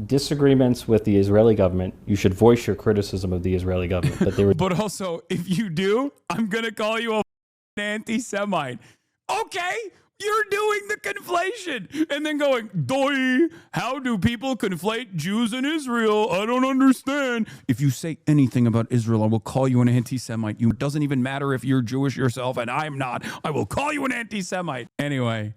disagreements with the Israeli government, you should voice your criticism of the Israeli government. That they were. But also, if you do, I'm going to call you a anti-Semite. Okay, you're doing the conflation. And then going, Doi, how do people conflate Jews and Israel? I don't understand. If you say anything about Israel, I will call you an anti-Semite. It doesn't even matter if you're Jewish yourself, and I'm not. I will call you an anti-Semite. Anyway,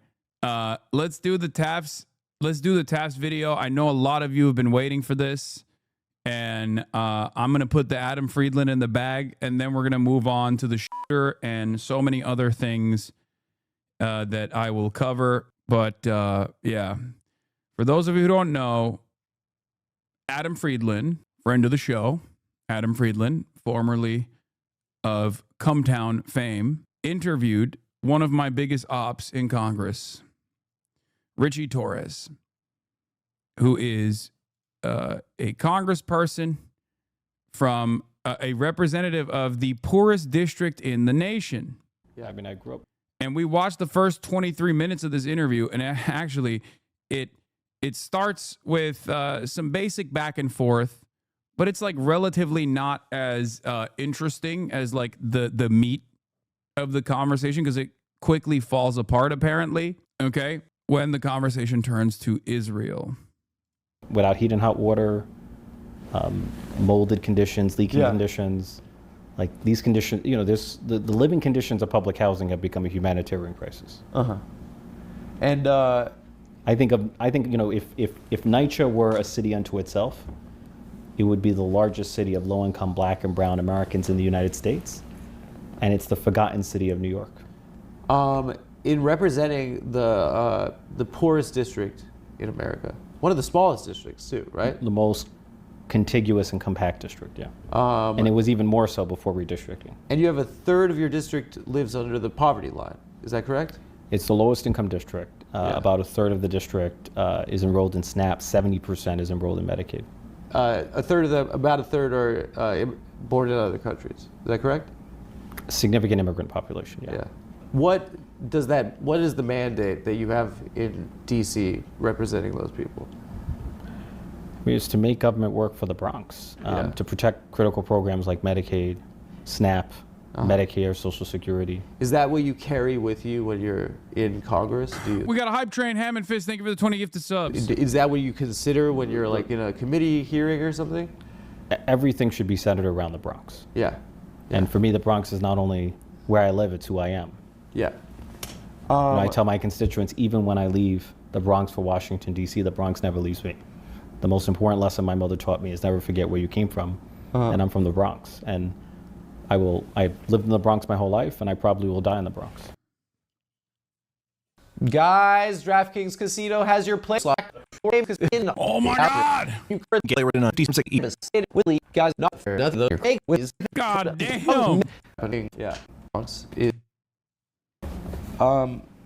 let's do the TAFs. Let's do the TAFs video. I know a lot of you have been waiting for this. And I'm going to put the Adam Friedland in the bag, and then we're going to move on to the shooter and so many other things that I will cover. But yeah, for those of you who don't know, Adam Friedland, friend of the show, Adam Friedland, formerly of Cumtown fame, interviewed one of my biggest ops in Congress, Ritchie Torres, who is a congressperson from a representative of the poorest district in the nation. Yeah, I mean, I grew up. And we watched the first 23 minutes of this interview, and actually, it starts with some basic back and forth, but it's like relatively not as interesting as like the meat of the conversation, because it quickly falls apart apparently. Okay, when the conversation turns to Israel. Without heat and hot water, molded conditions, leaking conditions, like these conditions, you know, there's the living conditions of public housing have become a humanitarian crisis. And I think you know, if NYCHA were a city unto itself, it would be the largest city of low-income Black and brown Americans in the United States, and it's the forgotten city of New York. In representing the poorest district in America. One of the smallest districts too, right? The most contiguous and compact district, yeah. And it was even more so before redistricting. And you have a third of your district lives under the poverty line. Is that correct? It's the lowest income district. About a third of the district is enrolled in SNAP. 70% is enrolled in Medicaid. About a third are born in other countries. Is that correct? A significant immigrant population, yeah. What is the mandate that you have in DC representing those people? It's to make government work for the Bronx, to protect critical programs like Medicaid, SNAP, Medicare, Social Security. Is that what you carry with you when you're in Congress? We got a hype train, Hammond Fist. Thank you for the 20 gifted subs. Is that what you consider when you're like in a committee hearing or something? Everything should be centered around the Bronx. Yeah. And for me, the Bronx is not only where I live, it's who I am. Yeah. I tell my constituents, even when I leave the Bronx for Washington, D.C., the Bronx never leaves me. The most important lesson my mother taught me is never forget where you came from. And I'm from the Bronx. And I've lived in the Bronx my whole life, and I probably will die in the Bronx. Guys, DraftKings Casino has your play. Oh my God! God damn! Yeah.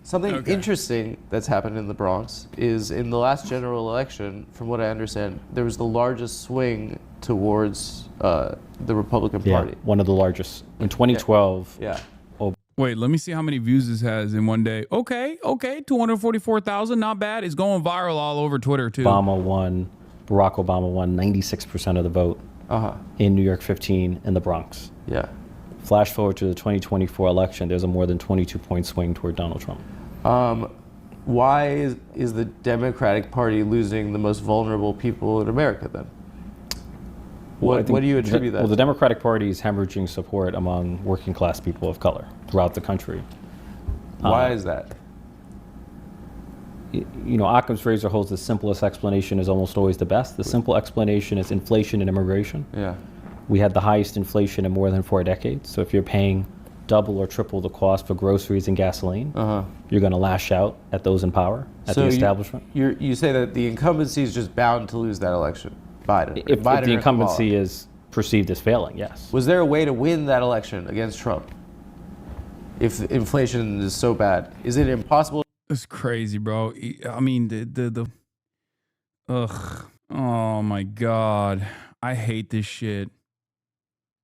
Something interesting that's happened in the Bronx is in the last general election, from what I understand, there was the largest swing towards the Republican Party. One of the largest. In 2012. Yeah. Wait, let me see how many views this has in one day. Okay, 244,000, not bad. It's going viral all over Twitter too. Barack Obama won 96% of the vote in New York 15 in the Bronx. Yeah. Flash forward to the 2024 election, there's a more than 22-point swing toward Donald Trump. Why is the Democratic Party losing the most vulnerable people in America then? What do you attribute that to? Well, the Democratic Party is hemorrhaging support among working class people of color throughout the country. Why is that? You know, Occam's razor holds the simplest explanation is almost always the best. The simple explanation is inflation and immigration. Yeah. We had the highest inflation in more than 4 decades. So if you're paying double or triple the cost for groceries and gasoline, you're going to lash out at those in power, at the establishment. You say that the incumbency is just bound to lose that election, Biden. If the incumbency is perceived as failing, yes. Was there a way to win that election against Trump if inflation is so bad? Is it impossible? It's crazy, bro. I mean, ugh. Oh my God. I hate this shit.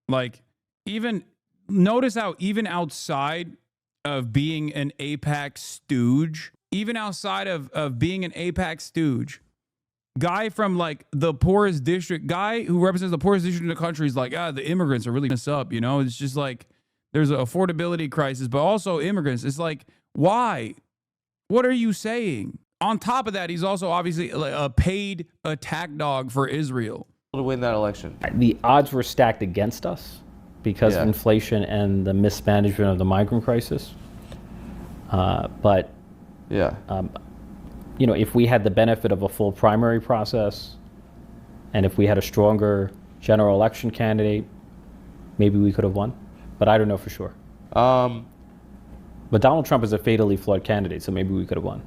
Like, notice how even outside of being an AIPAC stooge, even outside of being an AIPAC stooge, Guy from like the poorest district, guy who represents the poorest district in the country is like, the immigrants are really messed up. You know, it's just like there's an affordability crisis, but also immigrants. It's like, why? What are you saying? On top of that, he's also obviously a paid attack dog for Israel. To win that election. The odds were stacked against us because of inflation and the mismanagement of the migrant crisis. But you know, if we had the benefit of a full primary process, and if we had a stronger general election candidate, maybe we could have won. But I don't know for sure. But Donald Trump is a fatally flawed candidate, so maybe we could have won.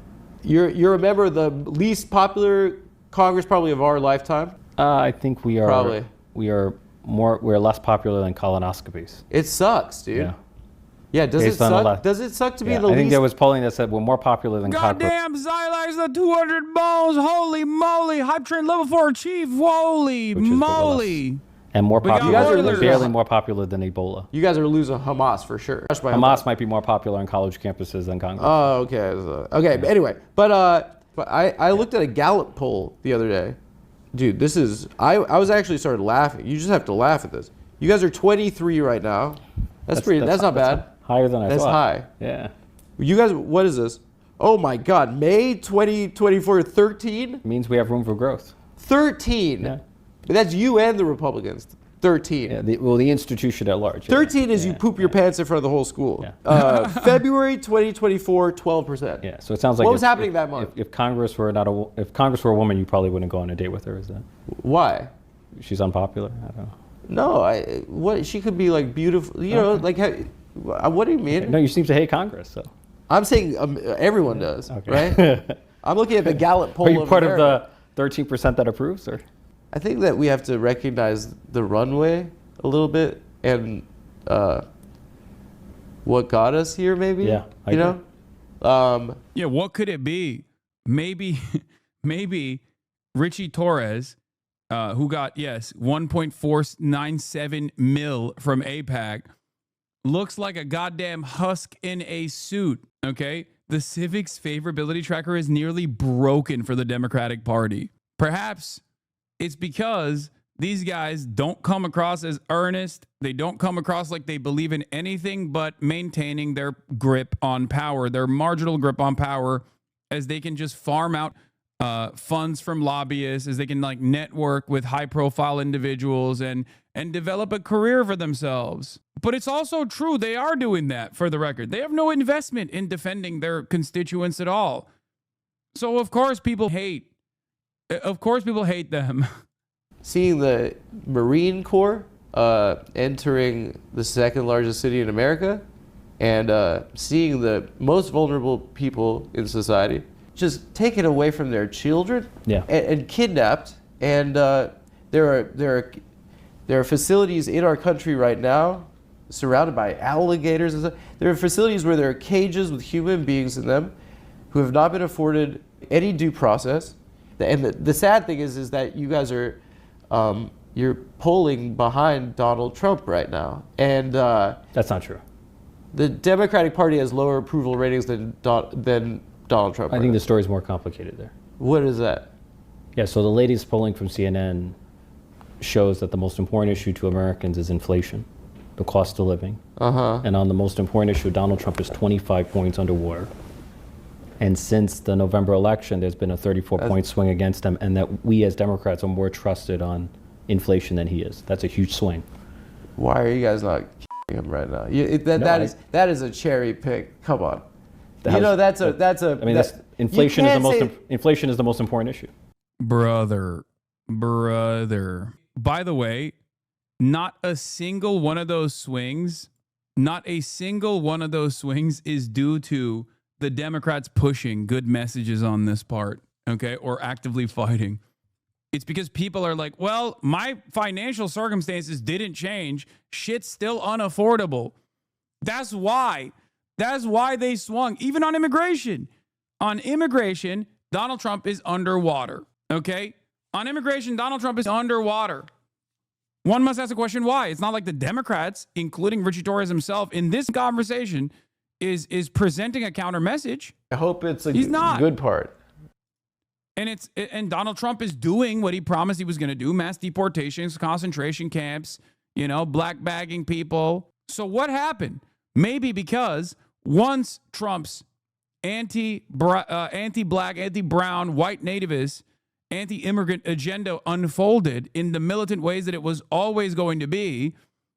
You're a member of the least popular Congress probably of our lifetime. I think we are. Probably. We're less popular than colonoscopies. It sucks, dude. Yeah. Yeah, does it suck? Does it suck to be the least? I think there was polling that said we're more popular than Goddamn, Xilax, the 200 bones. Holy moly. Hype train level 4 chief. Holy moly. And more popular, barely more popular than Ebola. You guys are losing Hamas for sure. Hamas might be more popular on college campuses than Congress. Oh, okay. Okay, but anyway. But I looked at a Gallup poll the other day. Dude, this is... I was actually started laughing. You just have to laugh at this. You guys are 23 right now. That's not bad. Higher than I thought. That's high. Yeah. You guys, what is this? Oh my God, May 2024, 13? Means we have room for growth. 13. Yeah. That's you and the Republicans. 13. Yeah, the institution at large. 13 is you poop your pants in front of the whole school. Yeah. February 2024, 12%. Yeah. So it sounds like what was happening that month? If Congress were if Congress were a woman, you probably wouldn't go on a date with her. Is that? Why? She's unpopular. I don't know. No, what she could be like beautiful. You know, like what do you mean? No, you seem to hate Congress. So I'm saying everyone does, right? I'm looking at the Gallup poll. Are you part of the 13% that approves, or? I think that we have to recognize the runway a little bit and what got us here, maybe. Yeah, you know. Yeah, what could it be? Maybe Ritchie Torres, who got 1.497 mil from AIPAC, looks like a goddamn husk in a suit. Okay, the Civics favorability tracker is nearly broken for the Democratic Party. Perhaps it's because these guys don't come across as earnest. They don't come across like they believe in anything but maintaining their grip on power, their marginal grip on power, as they can just farm out funds from lobbyists, as they can like network with high profile individuals and develop a career for themselves. But it's also true they are doing that, for the record. They have no investment in defending their constituents at all. So of course people hate. Of course people hate them. Seeing the Marine Corps entering the second largest city in America and seeing the most vulnerable people in society just taken away from their children and kidnapped. And there are facilities in our country right now surrounded by alligators and stuff. There are facilities where there are cages with human beings in them who have not been afforded any due process. And the sad thing is that you guys are, you're polling behind Donald Trump right now. And that's not true. The Democratic Party has lower approval ratings than Donald Trump. I think the story's more complicated there. What is that? Yeah, so the latest polling from CNN shows that the most important issue to Americans is inflation, the cost of living. And on the most important issue, Donald Trump is 25 points underwater. And since the November election, there's been a 34-point swing against him, and that we as Democrats are more trusted on inflation than he is. That's a huge swing. Why are you guys not him right now? That is a cherry pick. Come on. Inflation is the most important issue. Brother. By the way, not a single one of those swings is due to the Democrats pushing good messages on this part, okay, or actively fighting. It's because people are like, well, my financial circumstances didn't change. Shit's still unaffordable. That's why they swung. Even on immigration. On immigration, Donald Trump is underwater, okay? On immigration, Donald Trump is underwater. One must ask the question, why? It's not like the Democrats, including Ritchie Torres himself, in this conversation, is presenting a counter message. I hope it's a good part. And Donald Trump is doing what he promised he was going to do: mass deportations, concentration camps, black bagging people. So what happened? Maybe because once Trump's anti-black, anti-brown, white nativist, anti-immigrant agenda unfolded in the militant ways that it was always going to be,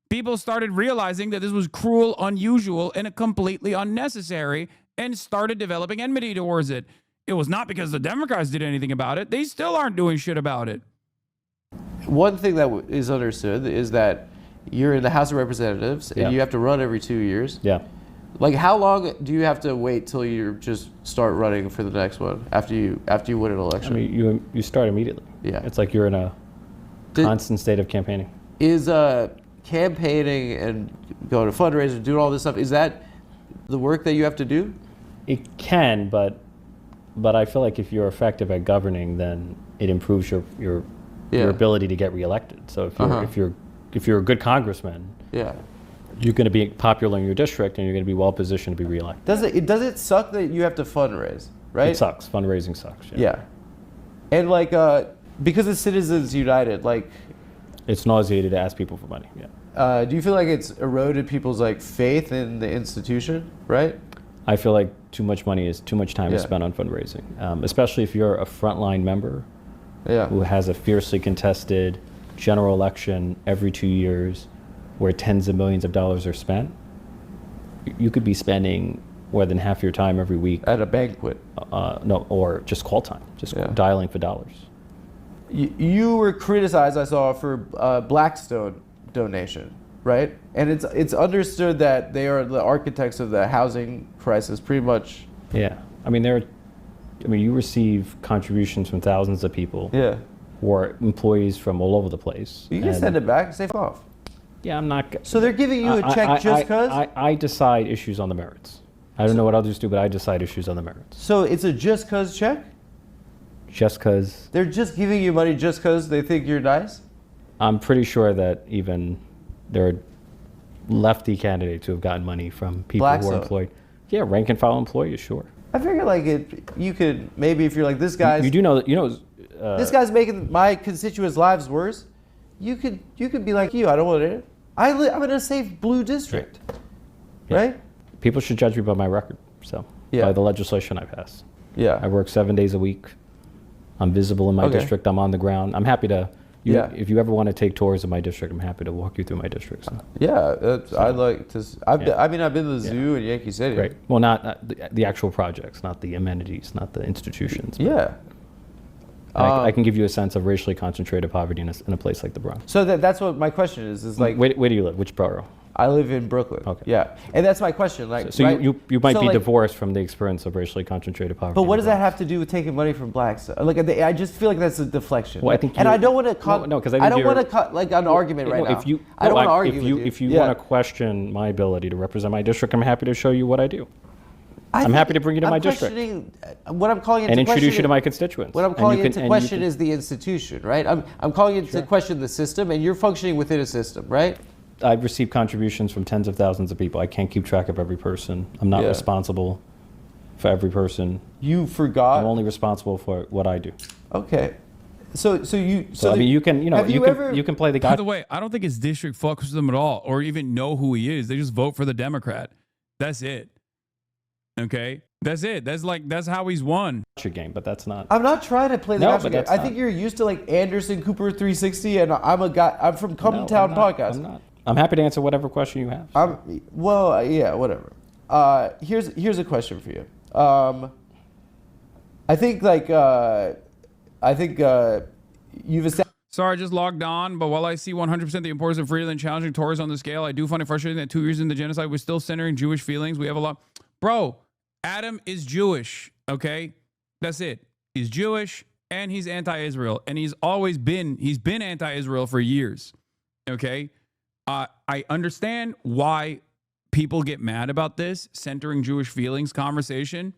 people started realizing that this was cruel, unusual, and completely unnecessary, and started developing enmity towards it. It was not because the Democrats did anything about it. They still aren't doing shit about it. One thing that is understood is that you're in the House of Representatives and you have to run every 2 years. Yeah. Like, how long do you have to wait till you just start running for the next one after you win an election? I mean, you start immediately. Yeah. It's like you're in a constant state of campaigning. Is campaigning and going to fundraisers, doing all this stuff, is that the work that you have to do? It can, but I feel like if you're effective at governing, then it improves your ability to get reelected. So if you're a good congressman, you're going to be popular in your district, and you're going to be well positioned to be reelected. Does it suck that you have to fundraise, right? It sucks. Fundraising sucks. Yeah. And like because of Citizens United, like, it's nauseating to ask people for money. Yeah. Do you feel like it's eroded people's like faith in the institution, right? I feel like too much money is too much time is spent on fundraising, especially if you're a frontline member who has a fiercely contested general election every 2 years where tens of millions of dollars are spent. You could be spending more than half your time every week at a banquet. No, or just call time, dialing for dollars. You were criticized, I saw, for Blackstone donation, right? And it's understood that they are the architects of the housing crisis, pretty much. Yeah, I mean you receive contributions from thousands of people. Yeah. Who are employees from all over the place. You can send it back, say fuck off. Yeah, I'm not. So they're giving you a check just because? I decide issues on the merits. I don't know what others do, but I decide issues on the merits. So it's a just cause check? Just because. They're just giving you money just because they think you're nice? I'm pretty sure that even there are lefty candidates who have gotten money from people who are employed. Yeah, rank and file employees, sure. I figure like you could, maybe if you're like, this guy's... You do know that, this guy's making my constituents' lives worse. You could be like, I don't want it. I'm in a safe blue district, right? People should judge me by my record, by the legislation I pass. Yeah. I work 7 days a week. I'm visible in my district. I'm on the ground. I'm happy to, if you ever want to take tours of my district, I'm happy to walk you through my district. I'd like to, I've been to the zoo in Yankee City. Right. Well, not the actual projects, not the amenities, not the institutions. I can give you a sense of racially concentrated poverty in a place like the Bronx. So that's what my question is like... Where do you live? Which borough? I live in Brooklyn. Okay. Yeah. And that's my question. Like, so you might be divorced from the experience of racially concentrated poverty. But what does that have to do with taking money from blacks? Like, I just feel like that's a deflection. Well, I think and I don't want to I don't want to cut like an argument right now. I don't want to argue with you. If you want to question my ability to represent my district, I'm happy to show you what I do. I'm happy to bring you to my district. What I'm calling into and introduce you to my constituents. What I'm calling into question is the institution, right? I'm calling into question the system, and you're functioning within a system, right? I've received contributions from tens of thousands of people. I can't keep track of every person. I'm not responsible for every person. You forgot? I'm only responsible for what I do. Okay. So I mean, you can play the guy. By the way, I don't think his district fucks with them at all, or even know who he is. They just vote for the Democrat. That's it. Okay, that's it. That's how he's won. Your game, but that's not. I'm not trying to play the gotcha game. I think you're used to like Anderson Cooper 360, and I'm from Come Town Podcast. I'm not. I'm happy to answer whatever question you have. Whatever. Here's a question for you. I think you've established. Sorry, I just logged on, but while I see 100% the importance of Friedland challenging Torres on the scale, I do find it frustrating that 2 years into the genocide, we're still centering Jewish feelings. We have a lot. Bro, Adam is Jewish, okay? That's it. He's Jewish, and he's anti-Israel, and he's been anti-Israel for years, okay? I understand why people get mad about this centering Jewish feelings conversation,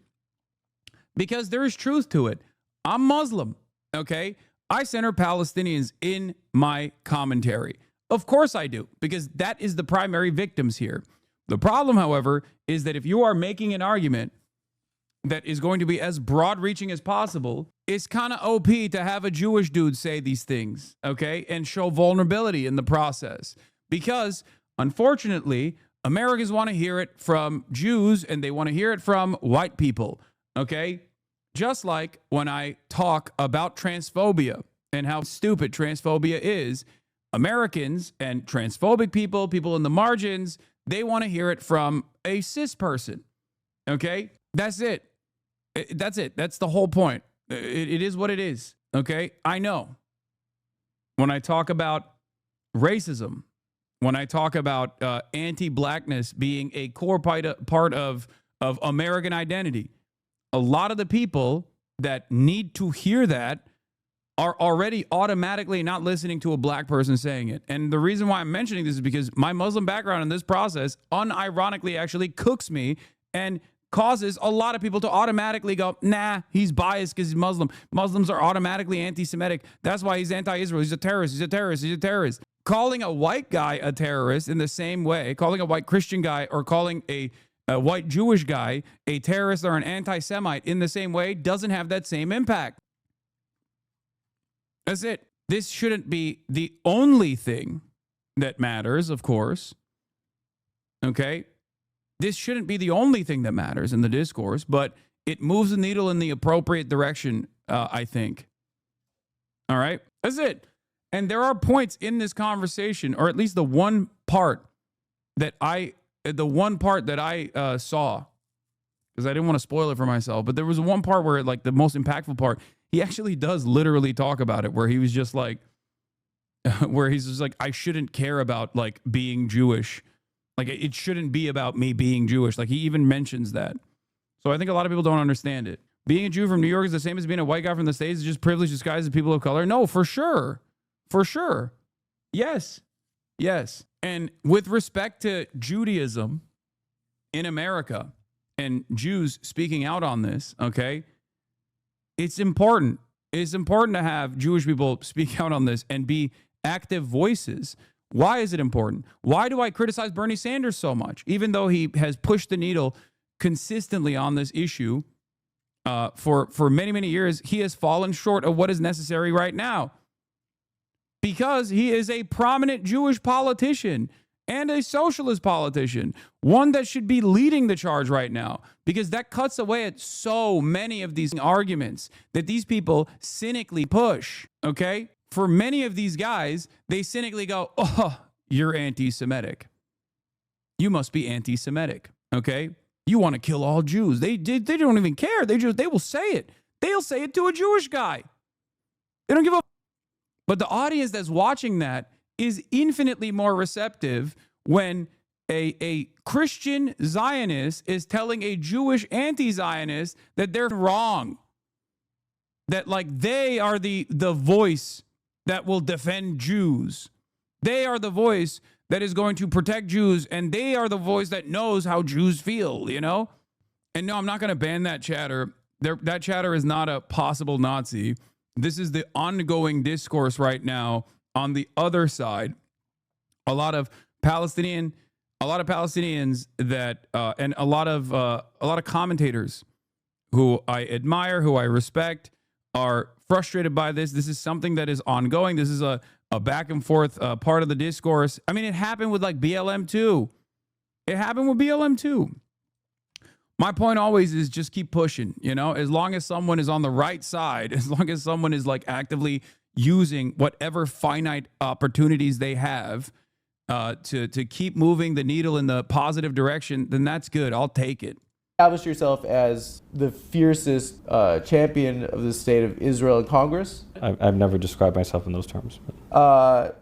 because there is truth to it. I'm Muslim, okay? I center Palestinians in my commentary. Of course I do, because that is the primary victims here. The problem, however, is that if you are making an argument that is going to be as broad-reaching as possible, it's kind of OP to have a Jewish dude say these things, okay, and show vulnerability in the process. Because, unfortunately, Americans want to hear it from Jews and they want to hear it from white people, okay? Just like when I talk about transphobia and how stupid transphobia is, Americans and transphobic people, people in the margins, they want to hear it from a cis person, okay? That's it. That's it. That's the whole point. It is what it is, okay? I know. When I talk about racism, when I talk about anti-blackness being a core part of American identity, a lot of the people that need to hear that are already automatically not listening to a black person saying it. And the reason why I'm mentioning this is because my Muslim background in this process unironically actually cooks me and causes a lot of people to automatically go, nah, he's biased because he's Muslim. Muslims are automatically anti-Semitic. That's why he's anti-Israel. He's a terrorist. He's a terrorist. He's a terrorist. Calling a white guy a terrorist in the same way, calling a white Christian guy or calling a white Jewish guy a terrorist or an anti-Semite in the same way doesn't have that same impact. That's it. This shouldn't be the only thing that matters, of course. Okay? This shouldn't be the only thing that matters in the discourse, but it moves the needle in the appropriate direction, I think. All right? That's it. And there are points in this conversation, or at least the one part that I saw, because I didn't want to spoil it for myself, but there was one part where, like, the most impactful part, he actually does literally talk about it, where he was just like, where he's just like, I shouldn't care about, like, being Jewish. Like, it shouldn't be about me being Jewish. Like, he even mentions that. So I think a lot of people don't understand it. Being a Jew from New York is the same as being a white guy from the States. It's just privilege disguised as people of color. No, for sure. For sure. Yes. Yes. And with respect to Judaism in America and Jews speaking out on this, okay, it's important. It's important to have Jewish people speak out on this and be active voices. Why is it important? Why do I criticize Bernie Sanders so much? Even though he has pushed the needle consistently on this issue for many, many years, he has fallen short of what is necessary right now. Because he is a prominent Jewish politician and a socialist politician, one that should be leading the charge right now, because that cuts away at so many of these arguments that these people cynically push, okay? For many of these guys, they cynically go, oh, you're anti-Semitic. You must be anti-Semitic, okay? You want to kill all Jews. They don't even care. They will say it. They'll say it to a Jewish guy. They don't give a. But the audience that's watching that is infinitely more receptive when a Christian Zionist is telling a Jewish anti-Zionist that they're wrong. That, like, they are the voice that will defend Jews. They are the voice that is going to protect Jews, and they are the voice that knows how Jews feel, you know? And no, I'm not going to ban that chatter. That chatter is not a possible Nazi. This is the ongoing discourse right now on the other side. A lot of Palestinians that and a lot of commentators who I admire, who I respect, are frustrated by this. This is something that is ongoing. This is a back and forth part of the discourse. I mean, it happened with, like, BLM too. It happened with BLM too. My point always is just keep pushing, you know, as long as someone is on the right side, as long as someone is, like, actively using whatever finite opportunities they have to keep moving the needle in the positive direction, then that's good. I'll take it. Establish yourself as the fiercest champion of the state of Israel in Congress. I've never described myself in those terms. I'm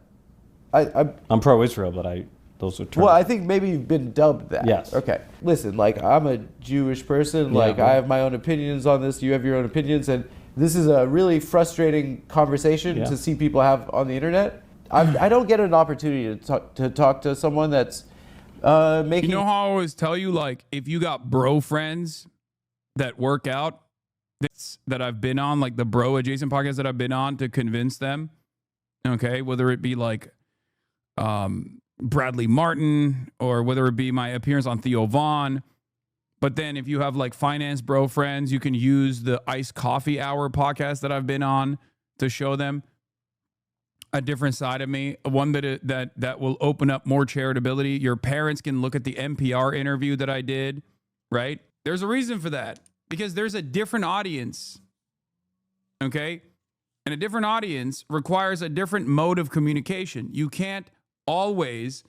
pro-Israel, but those are terms. Well, I think maybe you've been dubbed that. Yes. Okay. Listen, like, I'm a Jewish person. Yeah, like, I have my own opinions on this. You have your own opinions. And this is a really frustrating conversation to see people have on the internet. I don't get an opportunity to talk to someone that's making... You know how I always tell you, like, if you got bro friends that work out, that I've been on, like the bro adjacent podcasts that I've been on to convince them, okay, whether it be like Bradley Martin or whether it be my appearance on Theo Vaughn, But then if you have like finance bro friends, you can use the Iced Coffee Hour podcast that I've been on to show them a different side of me, one that will open up more charitability. Your parents can look at the NPR interview that I did, right? There's a reason for that, because there's a different audience, okay? And a different audience requires a different mode of communication. You can't always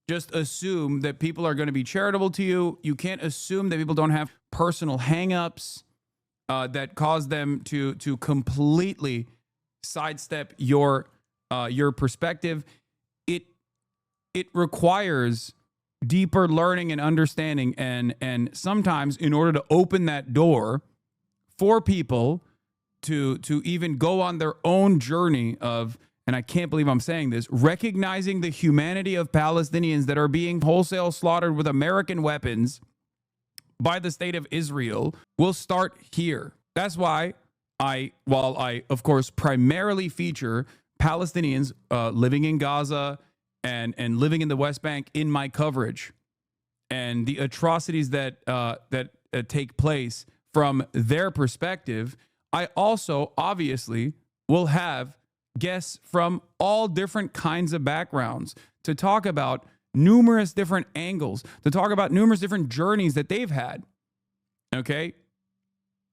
just assume that people are going to be charitable to you. You can't assume that people don't have personal hangups that cause them to completely sidestep your perspective. It requires deeper learning and understanding, and sometimes in order to open that door for people to even go on their own journey of, and I can't believe I'm saying this, recognizing the humanity of Palestinians that are being wholesale slaughtered with American weapons by the state of Israel, will start here. That's why while I of course primarily feature Palestinians living in Gaza and living in the West Bank in my coverage, and the atrocities that take place from their perspective, I also obviously will have guests from all different kinds of backgrounds to talk about numerous different angles, to talk about numerous different journeys that they've had. Okay?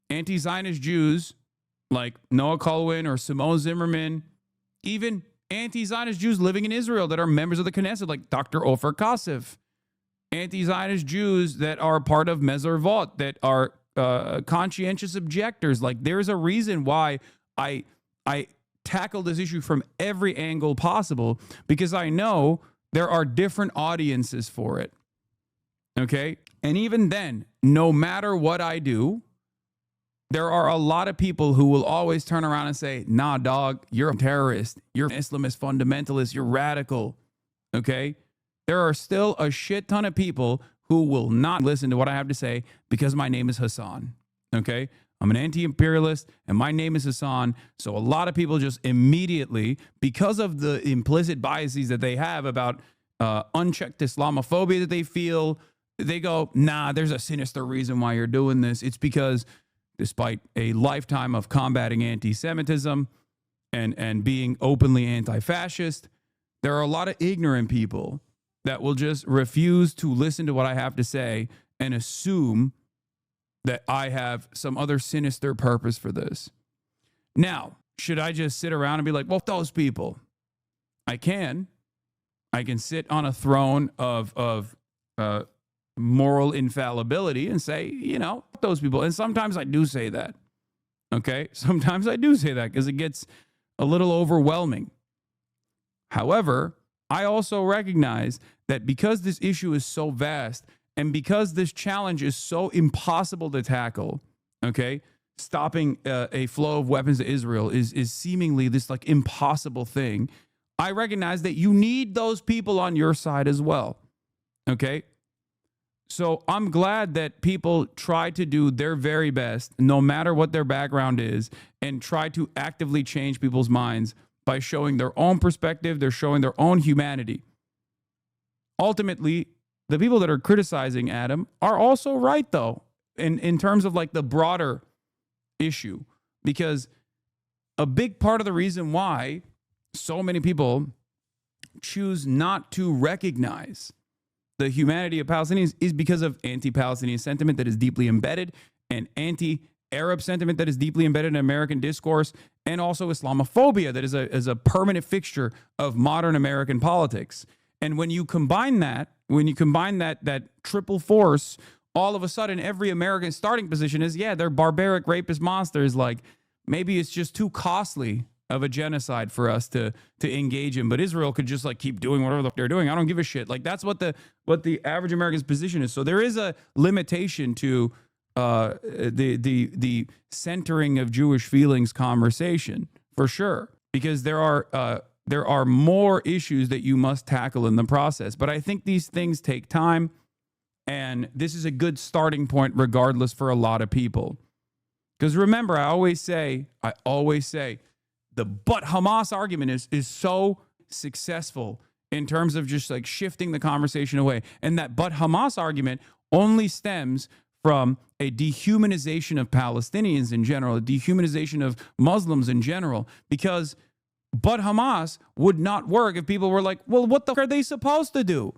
Anti-Zionist Jews like Noah Colwyn or Simone Zimmerman, even anti-Zionist Jews living in Israel that are members of the Knesset, like Dr. Ofer Kasif. Anti-Zionist Jews that are part of Mezervot, that are conscientious objectors. Like, there's a reason why I tackle this issue from every angle possible, because I know there are different audiences for it. Okay? And even then, no matter what I do, there are a lot of people who will always turn around and say, nah, dog, you're a terrorist. You're an Islamist fundamentalist. You're radical. Okay? There are still a shit ton of people who will not listen to what I have to say because my name is Hasan. Okay? I'm an anti-imperialist and my name is Hasan. So a lot of people just immediately, because of the implicit biases that they have about unchecked Islamophobia that they feel, they go, nah, there's a sinister reason why you're doing this. It's because despite a lifetime of combating anti-Semitism and being openly anti-fascist, there are a lot of ignorant people that will just refuse to listen to what I have to say and assume that I have some other sinister purpose for this. Now, should I just sit around and be like, well, those people? I can sit on a throne of moral infallibility and say, those people. And sometimes I do say that. Okay? Sometimes I do say that because it gets a little overwhelming. However, I also recognize that because this issue is so vast and because this challenge is so impossible to tackle, okay, stopping a flow of weapons to Israel is seemingly this like impossible thing. I recognize that you need those people on your side as well. Okay? So I'm glad that people try to do their very best, no matter what their background is, and try to actively change people's minds by showing their own perspective. They're showing their own humanity. Ultimately, the people that are criticizing Adam are also right, though, in terms of like the broader issue, because a big part of the reason why so many people choose not to recognize the humanity of Palestinians is because of anti-Palestinian sentiment that is deeply embedded, and anti-Arab sentiment that is deeply embedded in American discourse, and also Islamophobia that is a permanent fixture of modern American politics. And when you combine that triple force, all of a sudden every American starting position is, yeah, they're barbaric rapist monsters. Like, maybe it's just too costly of a genocide for us to engage in, but Israel could just like keep doing whatever they're doing. I don't give a shit. Like, that's what the average American's position is. So there is a limitation to the centering of Jewish feelings conversation, for sure, because there are more issues that you must tackle in the process. But I think these things take time, and this is a good starting point regardless for a lot of people. Because remember, I always say, the but Hamas argument is so successful in terms of just like shifting the conversation away. And that but Hamas argument only stems from a dehumanization of Palestinians in general, a dehumanization of Muslims in general, but Hamas would not work if people were like, well, what the fuck are they supposed to do?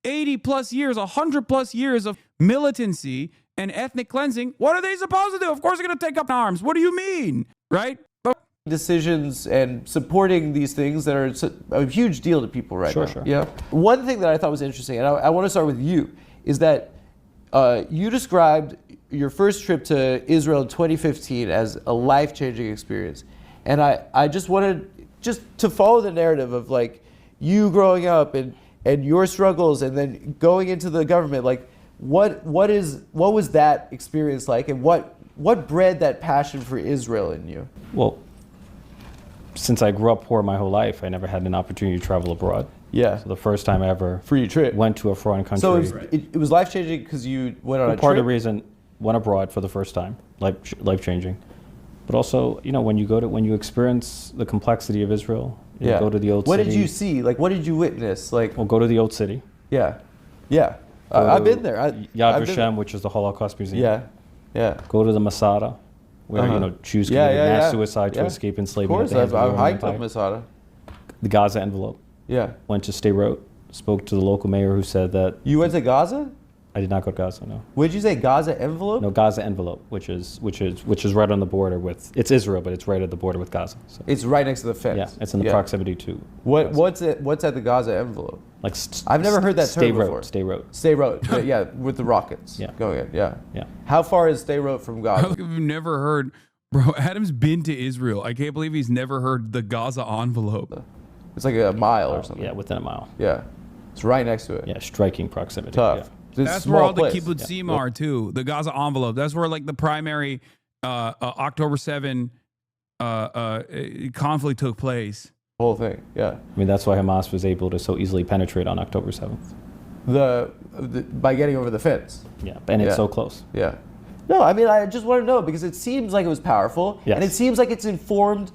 80 plus years, 100 plus years of militancy and ethnic cleansing. What are they supposed to do? Of course they're going to take up arms. What do you mean? Right? Decisions and supporting these things that are a huge deal to people right now. Sure. Yeah. One thing that I thought was interesting, and I want to start with you, is that you described your first trip to Israel in 2015 as a life-changing experience. And I just wanted to follow the narrative of like you growing up and your struggles and then going into the government. Like what was that experience like, and what bred that passion for Israel in you? Well, since I grew up poor my whole life, I never had an opportunity to travel abroad. Yeah. So the first time I ever free trip went to a foreign country. So it was life-changing because you went on a trip? Part of the reason, went abroad for the first time, life-changing. But also, when you experience the complexity of Israel, you go to the old city. What did you see? Like, what did you witness? Like, Well, go to the old city. Yeah. I've been there. Yad Vashem, which is the Holocaust Museum. Yeah. Go to the Masada, where Jews committed mass suicide to escape enslavement. Of course, I've hiked up Masada. The Gaza envelope. Yeah. Went to Sderot, spoke to the local mayor who said that. You went to Gaza? I did not go to Gaza, no. What did you say, Gaza envelope? No, Gaza envelope, which is right on the border with, it's Israel, but it's right at the border with Gaza. So. It's right next to the fence. Yeah, it's in the proximity to. What's at the Gaza envelope? Like I've never heard that term before. Sderot. Yeah, with the rockets. Yeah. Going in. Yeah. Yeah. How far is Sderot from Gaza? I've never heard, bro. Adam's been to Israel. I can't believe he's never heard the Gaza envelope. It's like a mile or something. Yeah, within a mile. Yeah. It's right next to it. Yeah, striking proximity. Tough. Yeah. That's where all the kibbutzim are too. The Gaza envelope. That's where like the primary October 7 conflict took place. Whole thing. Yeah. I mean, that's why Hamas was able to so easily penetrate on October 7th. By getting over the fence. Yeah, and it's so close. Yeah. No, I mean, I just want to know because it seems like it was powerful, and it seems like it's informed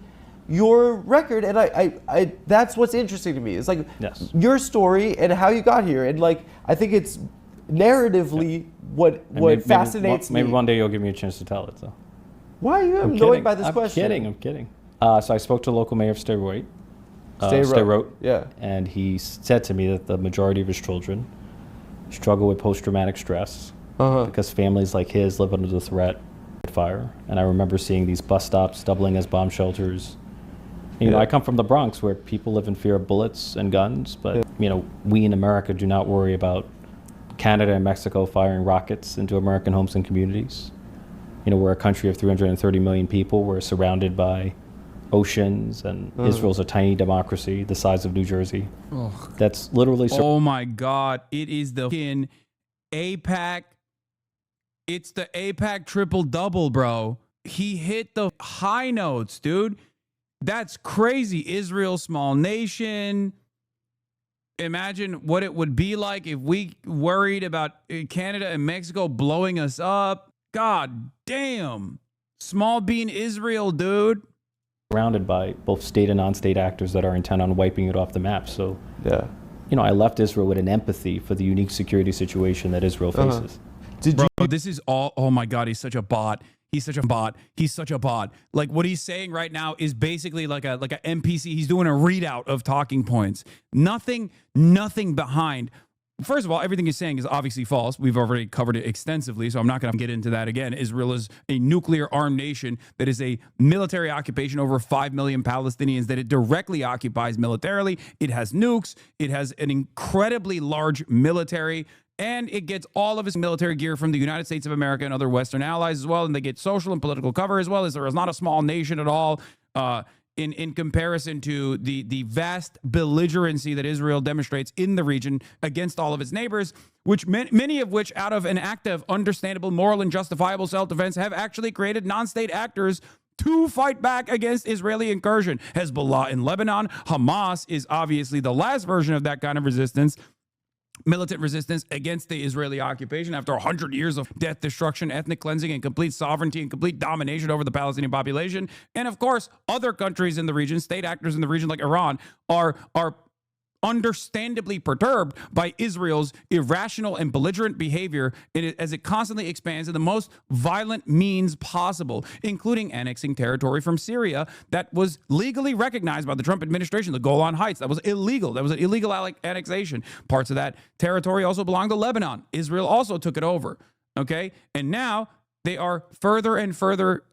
your record, and I that's what's interesting to me. It's like your story and how you got here, and like I think it's narratively what fascinates me. Maybe one day you'll give me a chance to tell it. So. Why are you annoyed by this question? I'm kidding. So I spoke to the local mayor of Sderot. Yeah. And he said to me that the majority of his children struggle with post-traumatic stress because families like his live under the threat of fire. And I remember seeing these bus stops doubling as bomb shelters. I come from the Bronx where people live in fear of bullets and guns, but we in America do not worry about Canada and Mexico firing rockets into American homes and communities. We're a country of 330 million people. We're surrounded by oceans, and Israel's a tiny democracy the size of New Jersey. That's literally. Oh my God! It is the fucking AIPAC. It's the AIPAC triple double, bro. He hit the high notes, dude. That's crazy. Israel, small nation. Imagine what it would be like if we worried about Canada and Mexico blowing us up. God damn. Small bean Israel, dude. Surrounded by both state and non-state actors that are intent on wiping it off the map. So, I left Israel with an empathy for the unique security situation that Israel faces. Bro, this is all, oh my God, he's such a bot. He's such a bot. He's such a bot. Like what he's saying right now is basically like a NPC. He's doing a readout of talking points. Nothing behind. First of all, everything he's saying is obviously false. We've already covered it extensively, so I'm not going to get into that again. Israel is a nuclear armed nation that is a military occupation over 5 million Palestinians that it directly occupies militarily. It has nukes. It has an incredibly large military. And it gets all of its military gear from the United States of America and other Western allies as well. And they get social and political cover as well. Israel is not a small nation at all in comparison to the vast belligerency that Israel demonstrates in the region against all of its neighbors, which many of which, out of an act of understandable, moral, and justifiable self-defense, have actually created non-state actors to fight back against Israeli incursion. Hezbollah in Lebanon. Hamas is obviously the last version of that kind of resistance. Militant resistance against the Israeli occupation after 100 years of death, destruction, ethnic cleansing, and complete sovereignty and complete domination over the Palestinian population. And of course, other countries in the region, state actors in the region like Iran, are understandably perturbed by Israel's irrational and belligerent behavior as it constantly expands in the most violent means possible, including annexing territory from Syria that was legally recognized by the Trump administration, the Golan Heights. That was illegal. That was an illegal annexation. Parts of that territory also belonged to Lebanon. Israel also took it over. Okay? And now they are further and further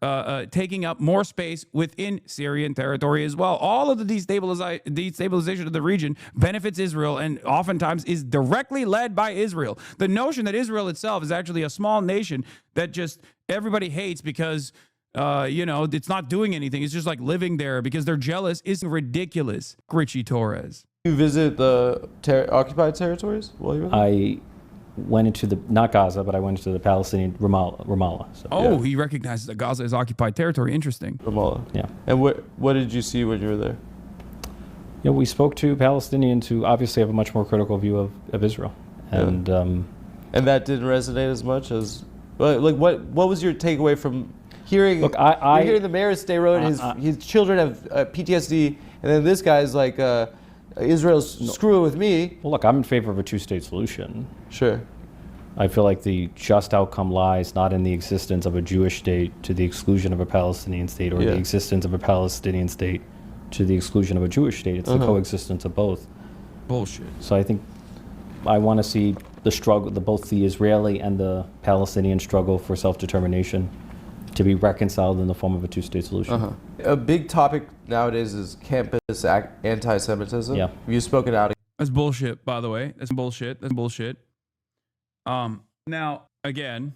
taking up more space within Syrian territory as well. All of the destabilization of the region benefits Israel and oftentimes is directly led by Israel. The notion that Israel itself is actually a small nation that just everybody hates because, it's not doing anything. It's just like living there because they're jealous is ridiculous. Ritchie Torres. You visit the occupied territories while you were there? I went into not Gaza, but I went into the Palestinian Ramallah. So. He recognizes that Gaza is occupied territory. Interesting. Ramallah. Yeah. And what did you see when you were there? We spoke to Palestinians who obviously have a much more critical view of Israel, and that didn't resonate as much as like what was your takeaway from hearing? Look, you're hearing the mayor stay wrote his children have PTSD, and then this guy's like. Israel's screwing with me. Well, look, I'm in favor of a two-state solution. Sure. I feel like the just outcome lies not in the existence of a Jewish state to the exclusion of a Palestinian state, or the existence of a Palestinian state to the exclusion of a Jewish state. It's the coexistence of both. Bullshit. So I think I want to see the struggle, both the Israeli and the Palestinian struggle for self-determination to be reconciled in the form of a two-state solution. A big topic nowadays is campus anti-Semitism. Yeah. Have you spoken out? That's bullshit, by the way. That's bullshit. Now, again,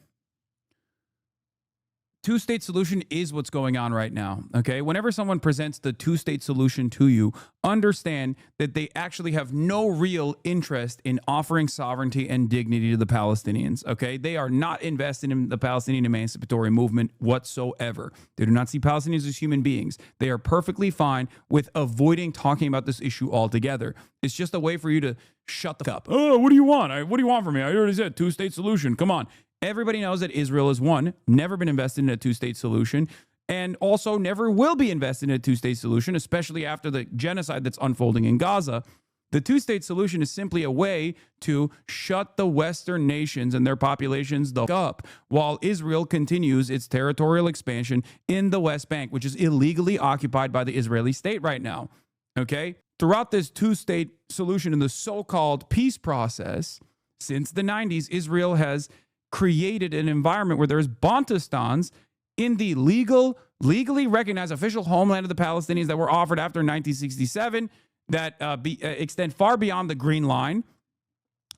two-state solution is what's going on right now, okay? Whenever someone presents the two-state solution to you, understand that they actually have no real interest in offering sovereignty and dignity to the Palestinians, okay? They are not invested in the Palestinian emancipatory movement whatsoever. They do not see Palestinians as human beings. They are perfectly fine with avoiding talking about this issue altogether. It's just a way for you to shut the fuck up. Oh, what do you want? What do you want from me? I already said two-state solution. Come on. Everybody knows that Israel is one, never been invested in a two-state solution, and also never will be invested in a two-state solution, especially after the genocide that's unfolding in Gaza. The two-state solution is simply a way to shut the Western nations and their populations the fuck up while Israel continues its territorial expansion in the West Bank, which is illegally occupied by the Israeli state right now. Okay? Throughout this two-state solution in the so-called peace process, since the 90s, Israel has created an environment where there's Bantustans in the legally recognized official homeland of the Palestinians that were offered after 1967 that extend far beyond the Green Line,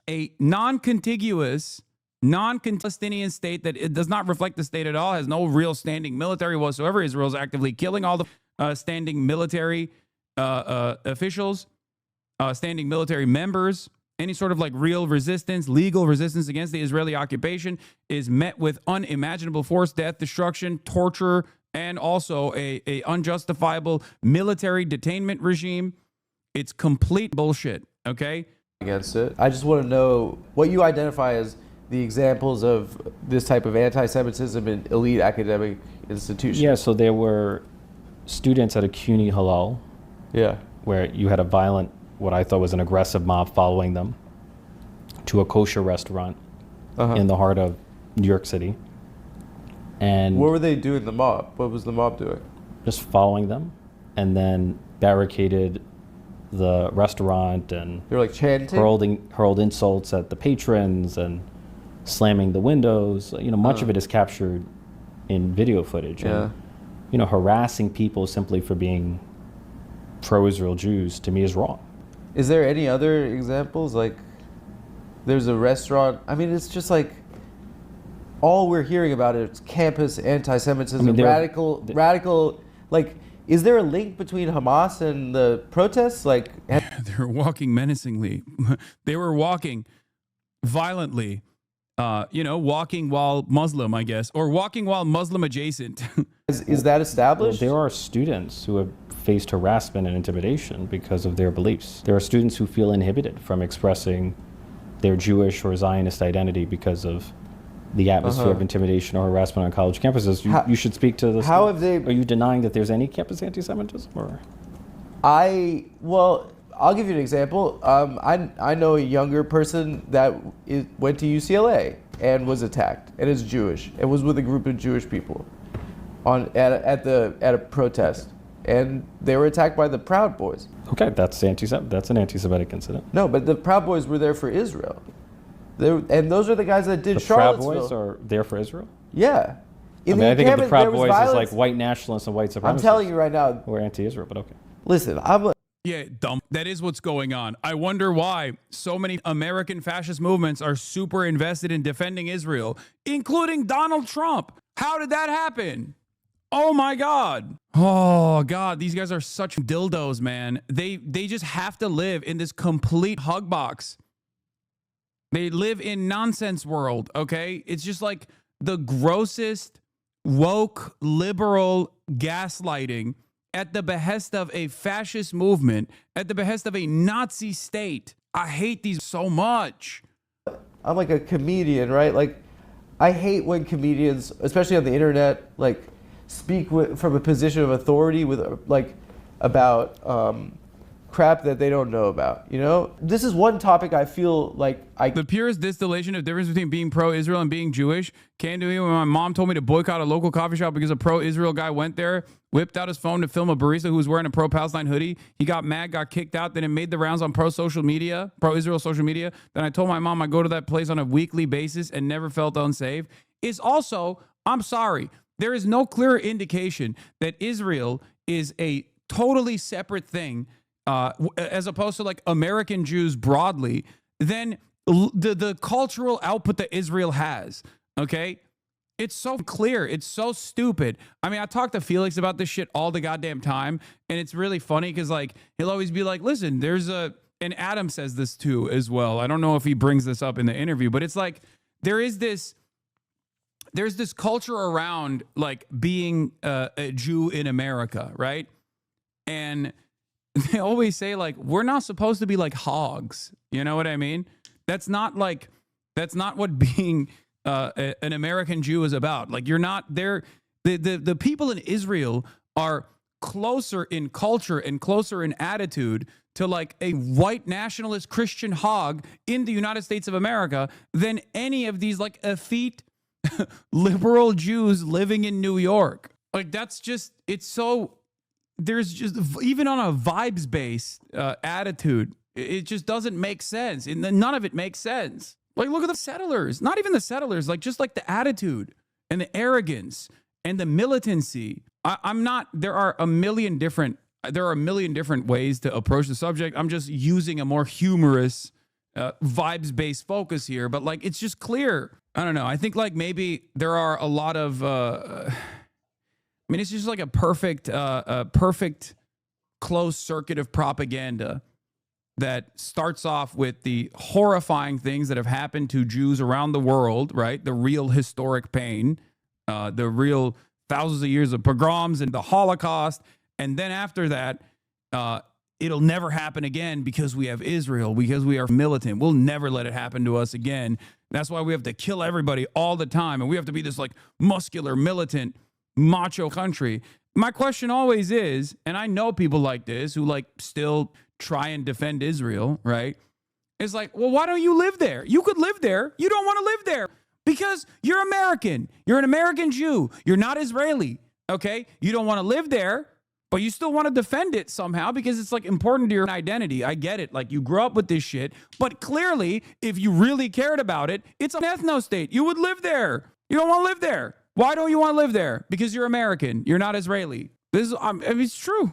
a non-contiguous Palestinian state that it does not reflect the state at all, has no real standing military whatsoever. Israel is actively killing all the standing military officials, standing military members. Any sort of like real resistance, legal resistance against the Israeli occupation is met with unimaginable force, death, destruction, torture, and also a unjustifiable military detainment regime. It's complete bullshit, okay? Against it. I just want to know what you identify as the examples of this type of anti-Semitism in elite academic institutions. Yeah, so there were students at a CUNY Halal, where you had a violent, what I thought was an aggressive mob following them to a kosher restaurant in the heart of New York City. And what were they doing, the mob? What was the mob doing? Just following them, and then barricaded the restaurant, and they were like chanting? hurled insults at the patrons and slamming the windows. Much of it is captured in video footage. And, harassing people simply for being pro-Israel Jews, to me, is wrong. Is there any other examples? Like, there's a restaurant. I mean, it's just like all we're hearing about is campus anti-Semitism, radical. Like, is there a link between Hamas and the protests? Like, they're walking menacingly. They were walking violently. Walking while Muslim, I guess, or walking while Muslim adjacent. Is that established? Well, there are students who have faced harassment and intimidation because of their beliefs. There are students who feel inhibited from expressing their Jewish or Zionist identity because of the atmosphere of intimidation or harassment on college campuses. You should speak to this. How have they? Are you denying that there's any campus anti-Semitism? Or? I I'll give you an example. I know a younger person that went to UCLA and was attacked, and is Jewish, and was with a group of Jewish people at a protest, and they were attacked by the Proud Boys. Okay, that's an anti-Semitic incident. No, but the Proud Boys were there for Israel. And those are the guys that did Charlottesville. The Proud Boys are there for Israel? Yeah. I think of the Proud Boys as like white nationalists and white supremacists. I'm telling you right now. We're anti-Israel, but okay. Listen, Yeah, dumb. That is what's going on. I wonder why so many American fascist movements are super invested in defending Israel, including Donald Trump. How did that happen? Oh my God. Oh God, these guys are such dildos, man. They just have to live in this complete hug box. They live in nonsense world, okay? It's just like the grossest woke liberal gaslighting at the behest of a fascist movement, at the behest of a Nazi state. I hate these so much. I'm like a comedian, right? Like, I hate when comedians, especially on the internet, like speak from a position of authority with like about crap that they don't know about, you know? This is one topic I feel like the purest distillation of difference between being pro-Israel and being Jewish came to me when my mom told me to boycott a local coffee shop because a pro-Israel guy went there, whipped out his phone to film a barista who was wearing a pro-Palestine hoodie. He got mad, got kicked out, then it made the rounds on pro-Israel social media. Then I told my mom I go to that place on a weekly basis and never felt unsafe. It's also, I'm sorry, there is no clear indication that Israel is a totally separate thing as opposed to like American Jews broadly, than the cultural output that Israel has. Okay. It's so clear. It's so stupid. I mean, I talk to Felix about this shit all the goddamn time. And it's really funny because like, he'll always be like, listen, and Adam says this too as well. I don't know if he brings this up in the interview, but it's like, there's this culture around like being a Jew in America. Right. And they always say like, we're not supposed to be like hogs. You know what I mean? That's not what being an American Jew is about. Like, you're not there. The people in Israel are closer in culture and closer in attitude to like a white nationalist Christian hog in the United States of America than any of these like effete liberal Jews living in New York. Like, that's just, it's so, there's just, even on a vibes-based attitude, it just doesn't make sense. And none of it makes sense. Like, look at the settlers. Not even the settlers. Like, just like the attitude and the arrogance and the militancy. There are a million different ways to approach the subject. I'm just using a more humorous, vibes-based focus here. But, like, it's just clear. I don't know. I think, like, maybe there are a lot of... I mean, it's just like a perfect closed circuit of propaganda that starts off with the horrifying things that have happened to Jews around the world, right? The real historic pain, the real thousands of years of pogroms and the Holocaust. And then after that, it'll never happen again because we have Israel, because we are militant. We'll never let it happen to us again. That's why we have to kill everybody all the time. And we have to be this like muscular, militant, macho country. My question always is, and I know people like this who like still try and defend Israel, right? It's like, well, why don't you live there? You could live there. You don't want to live there because you're American. You're an American Jew. You're not Israeli. Okay. You don't want to live there, but you still want to defend it somehow because it's like important to your identity. I get it. Like, you grew up with this shit, but clearly if you really cared about it, it's an ethno state. You would live there. You don't want to live there. Why don't you want to live there? Because you're American. You're not Israeli. I mean, it's true.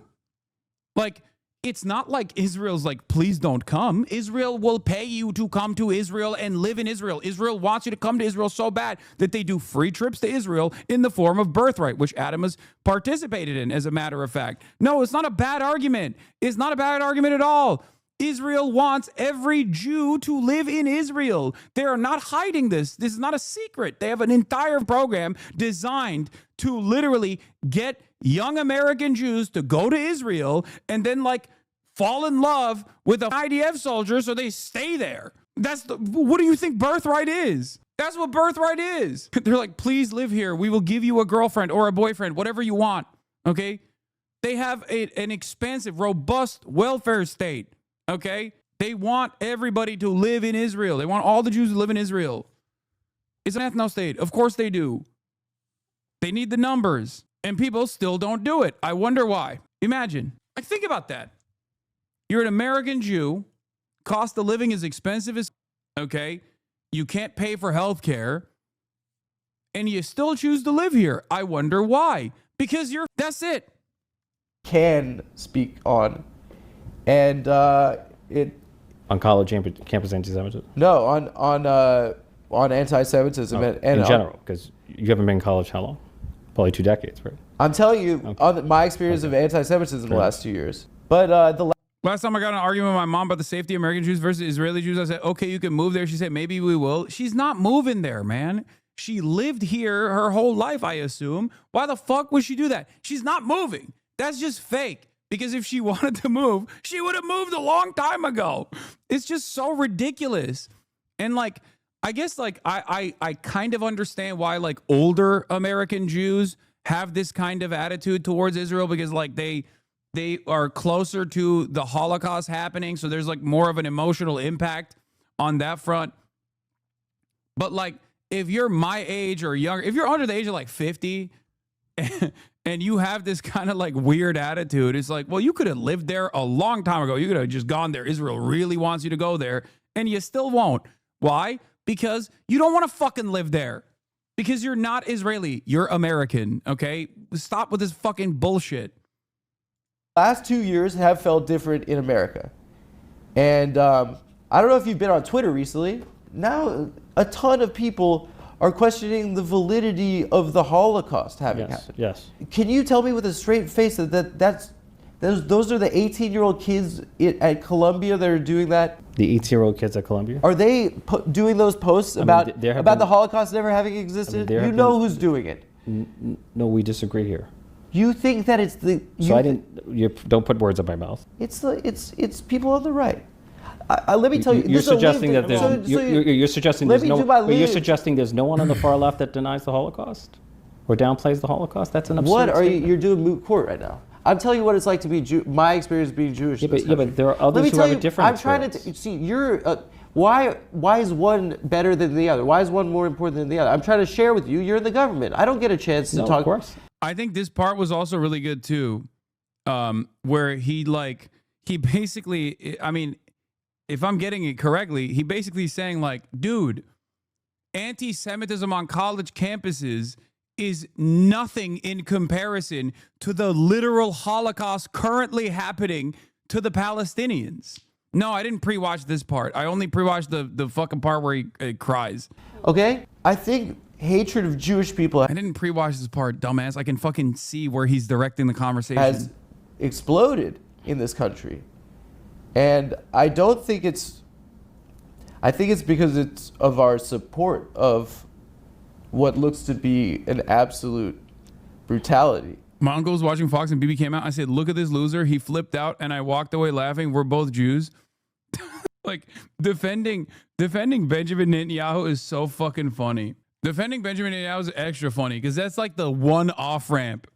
Like, it's not like Israel's like, please don't come. Israel will pay you to come to Israel and live in Israel. Israel wants you to come to Israel so bad that they do free trips to Israel in the form of birthright, which Adam has participated in, as a matter of fact. No, it's not a bad argument. It's not a bad argument at all. Israel wants every Jew to live in Israel. They are not hiding this. This is not a secret. They have an entire program designed to literally get young American Jews to go to Israel and then like fall in love with an IDF soldier so they stay there. What do you think birthright is? That's what birthright is. They're like, please live here. We will give you a girlfriend or a boyfriend, whatever you want. Okay? They have an expansive, robust welfare state. Okay? They want everybody to live in Israel. They want all the Jews to live in Israel. It's an ethno state. Of course they do. They need the numbers. And people still don't do it. I wonder why. Imagine. Like, think about that. You're an American Jew. Cost of living is expensive as, okay? You can't pay for health care. And you still choose to live here. I wonder why. Because that's it. Can speak on. And on college campus anti-Semitism? No, on anti-Semitism. Oh, and in general, because you haven't been in college how long? Probably 2 decades, right? I'm telling you, on my experience of anti-Semitism the last 2 years. But last time I got in an argument with my mom about the safety of American Jews versus Israeli Jews, I said, okay, you can move there. She said, maybe we will. She's not moving there, man. She lived here her whole life, I assume. Why the fuck would she do that? She's not moving. That's just fake. Because if she wanted to move, she would have moved a long time ago. It's just so ridiculous. And like, I guess like I kind of understand why like older American Jews have this kind of attitude towards Israel, because like they are closer to the Holocaust happening. So there's like more of an emotional impact on that front. But like, if you're my age or younger, if you're under the age of like 50 and you have this kind of like weird attitude, it's like, well, you could have lived there a long time ago. You could have just gone there. Israel really wants you to go there, and you still won't. Why? Because you don't want to fucking live there. Because you're not Israeli. You're American, okay? Stop with this fucking bullshit. Last 2 years have felt different in America. And I don't know if you've been on Twitter recently. Now, a ton of people are questioning the validity of the Holocaust having happened. Yes. Can you tell me with a straight face that those are the 18-year-old kids at Columbia that are doing that? The 18-year-old kids at Columbia? Are they doing those posts about the Holocaust never having existed? You know who's doing it. No, we disagree here. You think that it's the... You don't put words in my mouth. It's people on the right. Let me tell you. You're suggesting that there's. You're suggesting there's no. You're suggesting there's no one on the far left that denies the Holocaust, or downplays the Holocaust. That's an absurd. What are you? You're doing moot court right now. I'm telling you what it's like to be my experience being Jewish. Yeah, but there are others who have a different. I'm trying to see. Why is one better than the other? Why is one more important than the other? I'm trying to share with you. You're in the government. I don't get a chance to talk. Of course. I think this part was also really good too, where he basically. I mean, if I'm getting it correctly, he basically saying like, dude, anti-Semitism on college campuses is nothing in comparison to the literal Holocaust currently happening to the Palestinians. No, I didn't pre-watch this part. I only pre-watched the fucking part where he cries. Okay? I think hatred of Jewish people... I didn't pre-watch this part, dumbass. I can fucking see where he's directing the conversation. ...has exploded in this country. And I don't think it's... I think it's because it's of our support of what looks to be an absolute brutality. My uncle was watching Fox and BB came out. I said, look at this loser. He flipped out and I walked away laughing. We're both Jews. Like, defending Benjamin Netanyahu is so fucking funny. Defending Benjamin Netanyahu is extra funny because that's like the one off-ramp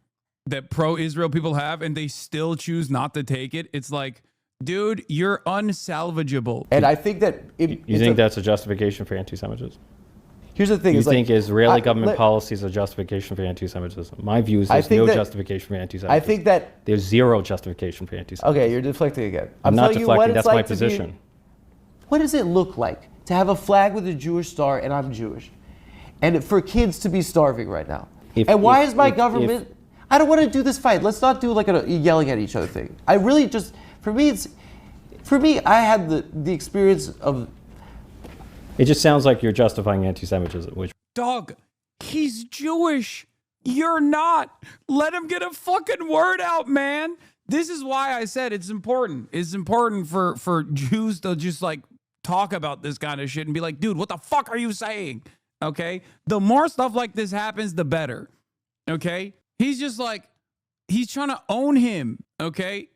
that pro-Israel people have and they still choose not to take it. It's like... Dude, you're unsalvageable. And I think that... You think that's a justification for anti-Semitism? Here's the thing. You think Israeli government policy is a justification for anti-Semitism? My view is there's no justification for anti-Semitism. I think that... There's zero justification for anti-Semitism. Okay, you're deflecting again. I'm not deflecting. That's my position. What does it look like to have a flag with a Jewish star and I'm Jewish? And for kids to be starving right now? Why is my government... I don't want to do this fight. Let's not do like a yelling at each other thing. I really just... For me, I had the experience of... It just sounds like you're justifying anti-Semitism, which... Dog, he's Jewish. You're not. Let him get a fucking word out, man. This is why I said it's important. It's important for Jews to just like talk about this kind of shit and be like, dude, what the fuck are you saying? Okay? The more stuff like this happens, the better. Okay? He's just like... He's trying to own him, okay?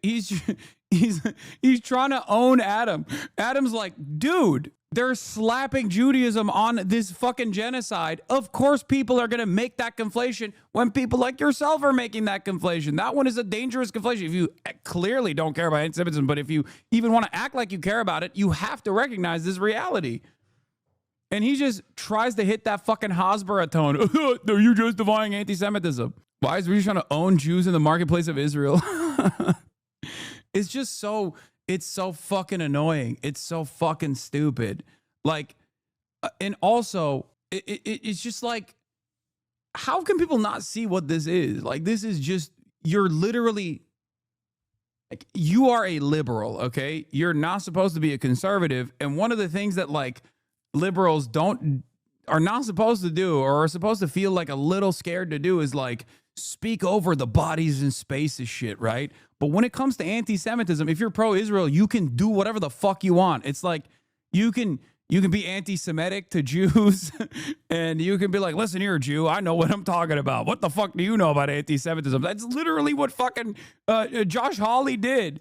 he's trying to own Adam. Adam's like, dude, they're slapping Judaism on this fucking genocide. Of course, people are going to make that conflation when people like yourself are making that conflation. That one is a dangerous conflation. If you clearly don't care about anti-Semitism, but if you even want to act like you care about it, you have to recognize this reality. And he just tries to hit that fucking Hasbara tone. Are you justifying anti-Semitism? Why is he trying to own Jews in the marketplace of Israel? It's just so... It's so fucking annoying. It's so fucking stupid. Like, and also, it's just like, how can people not see what this is? Like, this is just, you're literally, like, you are a liberal, okay? You're not supposed to be a conservative. And one of the things that, like, liberals are not supposed to do, or are supposed to feel like a little scared to do, is like, speak over the bodies and spaces shit, right? But when it comes to anti-Semitism, if you're pro-Israel, you can do whatever the fuck you want. It's like you can be anti-Semitic to Jews, and you can be like, listen here, Jew, I know what I'm talking about. What the fuck do you know about anti-Semitism? That's literally what fucking Josh Hawley did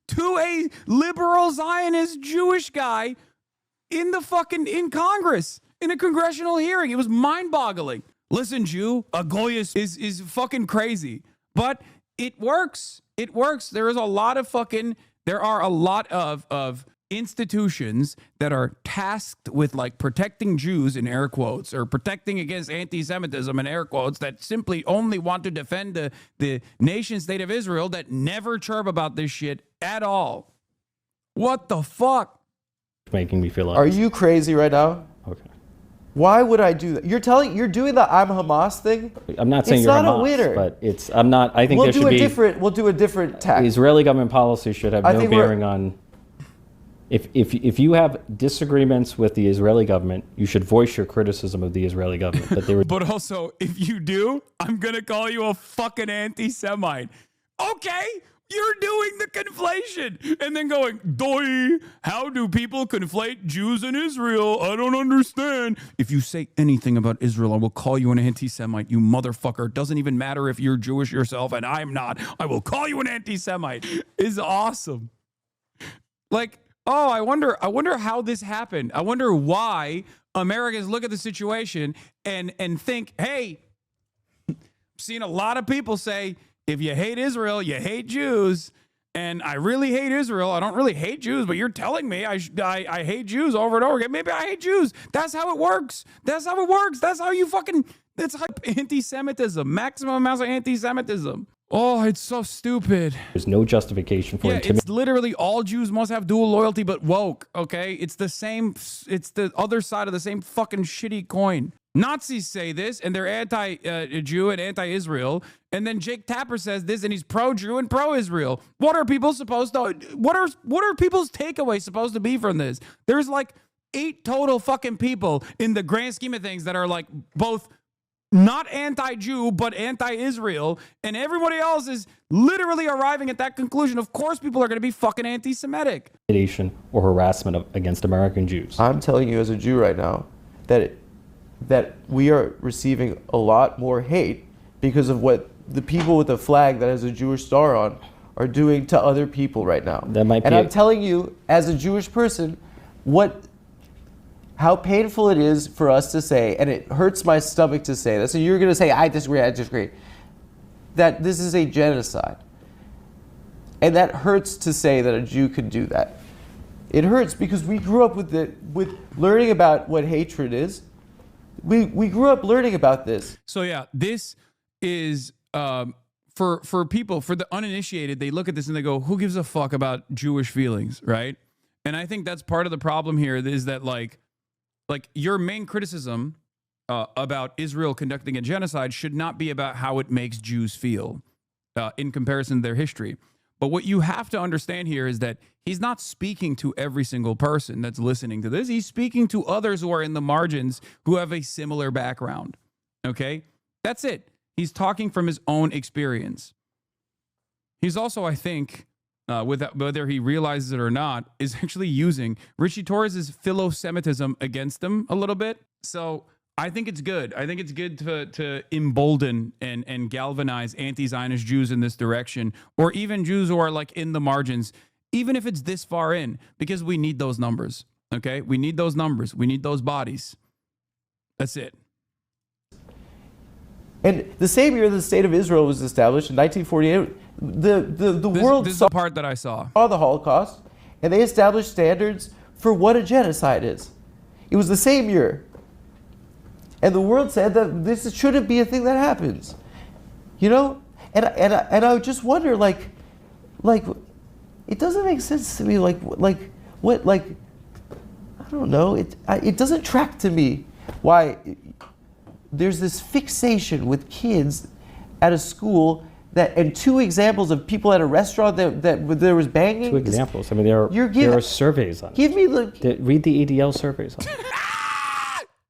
to a liberal Zionist Jewish guy in Congress, in a congressional hearing. It was mind-boggling. Listen, Jew, a goy is fucking crazy, but it works. It works. There are a lot of institutions that are tasked with, like, protecting Jews in air quotes, or protecting against anti-Semitism in air quotes, that simply only want to defend the nation state of Israel, that never chirp about this shit at all. What the fuck? Making me feel like. Are you crazy right now? Okay. Why would I do that? You're doing the I'm Hamas thing? I'm not saying it's you're not Hamas, a winner. but I'm not. I think there should be. We'll do a different tack. Israeli government policy should have no bearing on. If you have disagreements with the Israeli government, you should voice your criticism of the Israeli government. But they were. But also, if you do, I'm gonna call you a fucking anti-Semite. Okay. You're doing the conflation and then going, doi, how do people conflate Jews and Israel? I don't understand. If you say anything about Israel, I will call you an anti-Semite, you motherfucker. Doesn't even matter if you're Jewish yourself, and I'm not. I will call you an anti-Semite. It's awesome. Like, oh, I wonder how this happened. I wonder why Americans look at the situation and think, hey, I've seen a lot of people say, if you hate Israel, you hate Jews. And I really hate Israel. I don't really hate Jews, but you're telling me I hate Jews over and over again. Maybe I hate Jews. That's how it works. That's how it works. That's how you fucking, that's how anti-Semitism, maximum amounts of anti-Semitism. Oh, it's so stupid. There's no justification for intimidation. It's literally all Jews must have dual loyalty, but woke, okay? It's the same, it's the other side of the same fucking shitty coin. Nazis say this, and they're anti-Jew and anti-Israel. And then Jake Tapper says this, and he's pro-Jew and pro-Israel. What are people supposed to? What are people's takeaways supposed to be from this? There's like 8 total fucking people in the grand scheme of things that are like both not anti-Jew but anti-Israel, and everybody else is literally arriving at that conclusion. Of course, people are going to be fucking anti-Semitic. Or harassment against American Jews. I'm telling you, as a Jew right now, that we are receiving a lot more hate because of what the people with a flag that has a Jewish star on are doing to other people right now. I'm telling you, as a Jewish person, how painful it is for us to say, and it hurts my stomach to say this, so you're going to say, I disagree, that this is a genocide. And that hurts to say that a Jew could do that. It hurts because we grew up with learning about what hatred is. We grew up learning about this. So yeah, this is for people, for the uninitiated, they look at this and they go, who gives a fuck about Jewish feelings, right? And I think that's part of the problem here, is that like your main criticism about Israel conducting a genocide should not be about how it makes Jews feel in comparison to their history. But what you have to understand here is that he's not speaking to every single person that's listening to this. He's speaking to others who are in the margins who have a similar background. Okay? That's it. He's talking from his own experience. He's also, I think, whether he realizes it or not, is actually using Ritchie Torres' philo-Semitism against him a little bit. So I think it's good. I think it's good to embolden and galvanize anti-Zionist Jews in this direction, or even Jews who are like in the margins, even if it's this far in, because we need those numbers. Okay, we need those numbers. We need those bodies. That's it. And the same year the state of Israel was established in 1948, the world This is saw the part that I saw. the Holocaust, and they established standards for what a genocide is. It was the same year. And the world said that this shouldn't be a thing that happens. You know? And I just wonder, like, it doesn't make sense to me, I don't know, it doesn't track to me why there's this fixation with kids at a school and two examples of people at a restaurant that there was banging. Two examples. I mean, there are surveys on it. Give me Read the ADL surveys on it.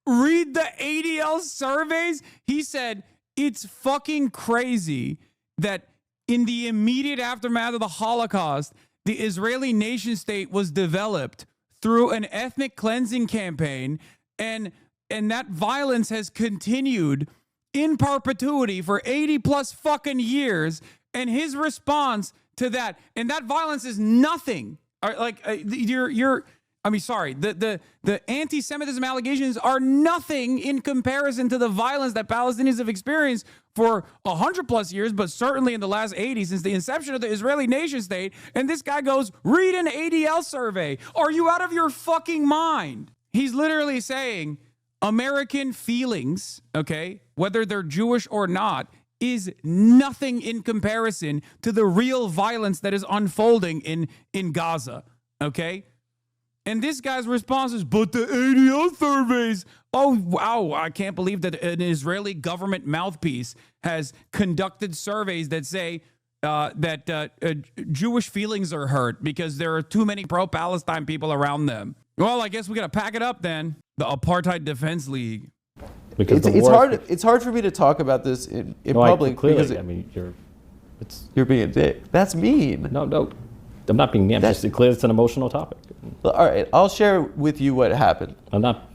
Read the ADL surveys. He said it's fucking crazy that in the immediate aftermath of the Holocaust, the Israeli nation state was developed through an ethnic cleansing campaign, and that violence has continued in perpetuity for 80 plus fucking years. And his response to that, and that violence is nothing. The anti-Semitism allegations are nothing in comparison to the violence that Palestinians have experienced for 100 plus years, but certainly in the last 80 since the inception of the Israeli nation state. And this guy goes, read an ADL survey. Are you out of your fucking mind? He's literally saying American feelings, okay, whether they're Jewish or not, is nothing in comparison to the real violence that is unfolding in Gaza, okay? And this guy's response is, but the ADL surveys. Oh, wow. I can't believe that an Israeli government mouthpiece has conducted surveys that say that Jewish feelings are hurt because there are too many pro-Palestine people around them. Well, I guess we got to pack it up then. The Apartheid Defense League. Because it's hard for me to talk about this in public because you're being a dick. That's mean. No. I'm not being mean. I'm just clear it's an emotional topic. All right, I'll share with you what happened. I'm not.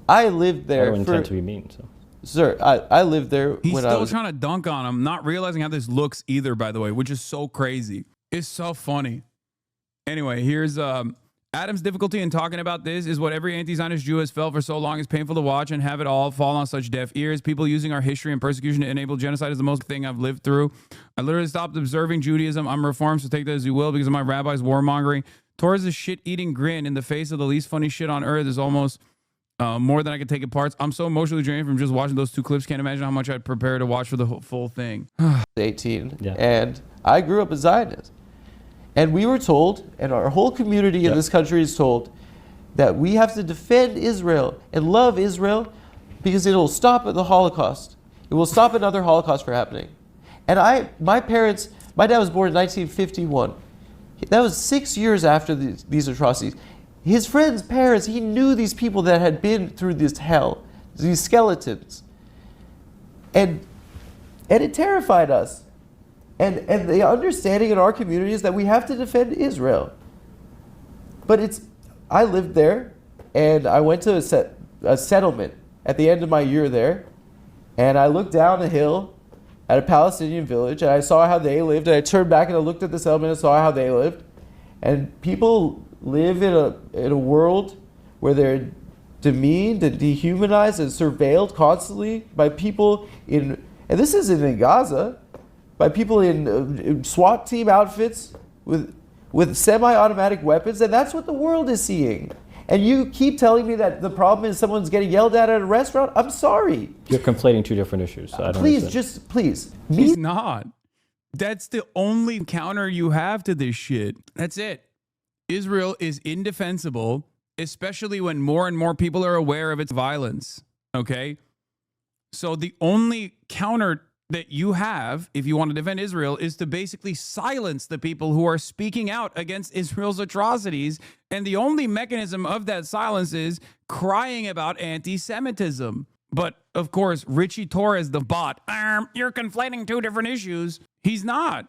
I lived there. I don't intend to be mean. So. Sir, I lived there. He's still trying to dunk on him, not realizing how this looks either, by the way, which is so crazy. It's so funny. Anyway, here's Adam's difficulty in talking about this is what every anti-Zionist Jew has felt for so long is painful to watch and have it all fall on such deaf ears. People using our history and persecution to enable genocide is the most thing I've lived through. I literally stopped observing Judaism. I'm reformed, so take that as you will, because of my rabbi's warmongering. Torres' shit-eating grin in the face of the least funny shit on earth is almost more than I could take apart. I'm so emotionally drained from just watching those two clips. Can't imagine how much I'd prepare to watch for the full thing. 18, and I grew up a Zionist. And we were told, and our whole community in this country is told, that we have to defend Israel and love Israel because it will stop at the Holocaust. It will stop another Holocaust from happening. And my dad was born in 1951. That was 6 years after these atrocities. His friends' parents, he knew these people that had been through this hell, these skeletons. And it terrified us. And the understanding in our community is that we have to defend Israel. But I lived there, and I went to a settlement at the end of my year there, and I looked down a hill at a Palestinian village, and I saw how they lived, and I turned back and I looked at the settlement and saw how they lived. And people live in a world where they're demeaned and dehumanized and surveilled constantly by people and this isn't in Gaza, by people in SWAT team outfits with semi-automatic weapons, and that's what the world is seeing. And you keep telling me that the problem is someone's getting yelled at a restaurant? I'm sorry. You're conflating two different issues. So I don't Please. He's not. That's the only counter you have to this shit. That's it. Israel is indefensible, especially when more and more people are aware of its violence. Okay? So the only counter that you have, if you want to defend Israel, is to basically silence the people who are speaking out against Israel's atrocities. And the only mechanism of that silence is crying about anti-Semitism. But of course, Ritchie Torres, the bot, you're conflating two different issues. He's not.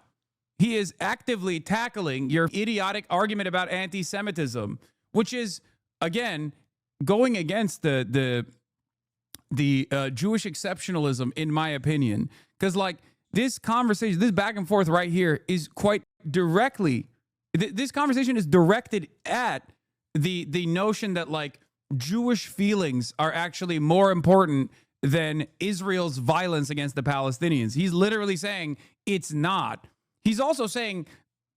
He is actively tackling your idiotic argument about anti-Semitism, which is, again, going against the the Jewish exceptionalism, in my opinion, because like this conversation, this back and forth right here is quite directly. This conversation is directed at the notion that like Jewish feelings are actually more important than Israel's violence against the Palestinians. He's literally saying it's not. He's also saying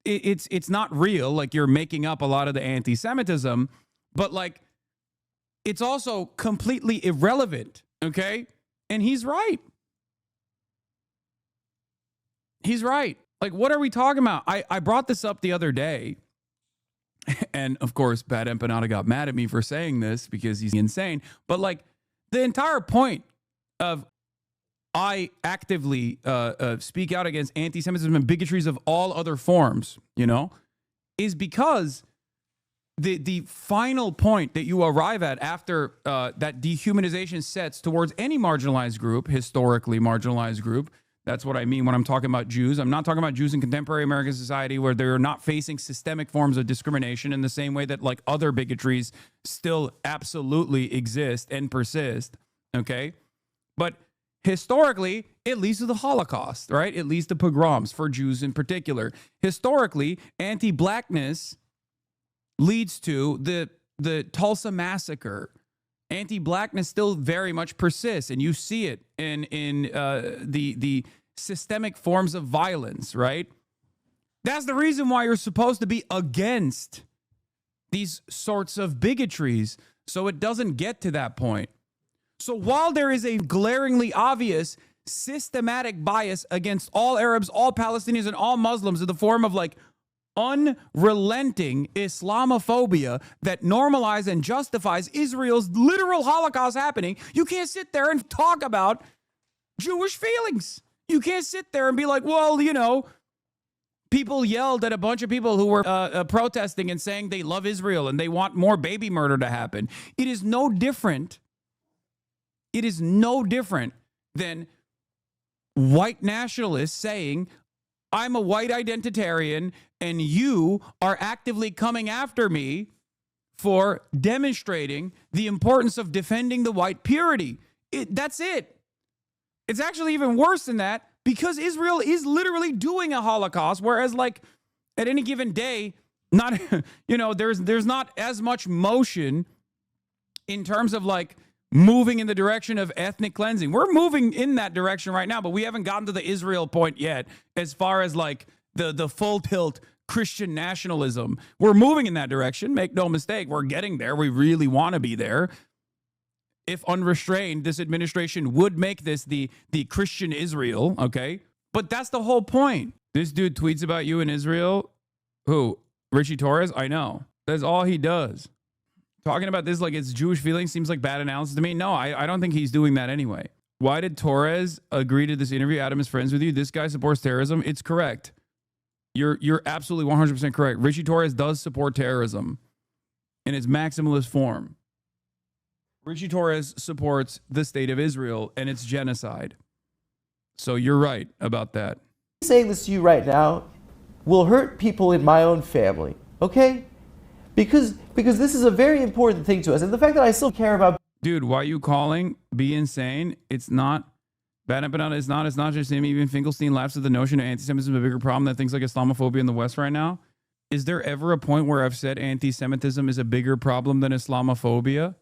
it's not real. Like you're making up a lot of the anti-Semitism, but like it's also completely irrelevant. Okay. And he's right. He's right. Like, what are we talking about? I brought this up the other day. And of course, Bad Empanada got mad at me for saying this because he's insane. But like the entire point of I actively speak out against anti-Semitism and bigotries of all other forms, you know, is because the final point that you arrive at after that dehumanization sets towards any marginalized group, historically marginalized group. That's what I mean when I'm talking about Jews. I'm not talking about Jews in contemporary American society where they're not facing systemic forms of discrimination in the same way that like other bigotries still absolutely exist and persist. Okay. But historically, it leads to the Holocaust, right? It leads to pogroms for Jews in particular. Historically, anti-blackness leads to the Tulsa massacre. Anti-blackness still very much persists, and you see it in the systemic forms of violence, right? That's the reason why you're supposed to be against these sorts of bigotries, so it doesn't get to that point. So while there is a glaringly obvious systematic bias against all Arabs, all Palestinians, and all Muslims in the form of like unrelenting Islamophobia that normalizes and justifies Israel's literal Holocaust happening, you can't sit there and talk about Jewish feelings. You can't sit there and be like, well, you know, people yelled at a bunch of people who were protesting and saying they love Israel and they want more baby murder to happen. It is no different. It is no different than white nationalists saying, I'm a white identitarian and you are actively coming after me for demonstrating the importance of defending the white purity. That's it. It's actually even worse than that because Israel is literally doing a Holocaust, whereas like at any given day, not, you know, there's not as much motion in terms of like moving in the direction of ethnic cleansing. We're moving in that direction right now, but we haven't gotten to the Israel point yet as far as like the full tilt Christian nationalism. We're moving in that direction. Make no mistake. We're getting there. We really want to be there. If unrestrained, this administration would make this the Christian Israel, okay? But that's the whole point. This dude tweets about you in Israel. Who? Ritchie Torres? I know. That's all he does. Talking about this like it's Jewish feelings seems like bad analysis to me. No, I don't think he's doing that anyway. Why did Torres agree to this interview? Adam is friends with you. This guy supports terrorism. It's correct. You're absolutely 100% correct. Ritchie Torres does support terrorism in its maximalist form. Ritchie Torres supports the state of Israel and its genocide. So you're right about that. Saying this to you right now will hurt people in my own family, okay? Because this is a very important thing to us. And the fact that I still care about... Dude, why are you calling? Be insane. It's not... Bad Empanada is not. It's not just him. Even Finkelstein laughs at the notion of anti-Semitism is a bigger problem than things like Islamophobia in the West right now. Is there ever a point where I've said anti-Semitism is a bigger problem than Islamophobia?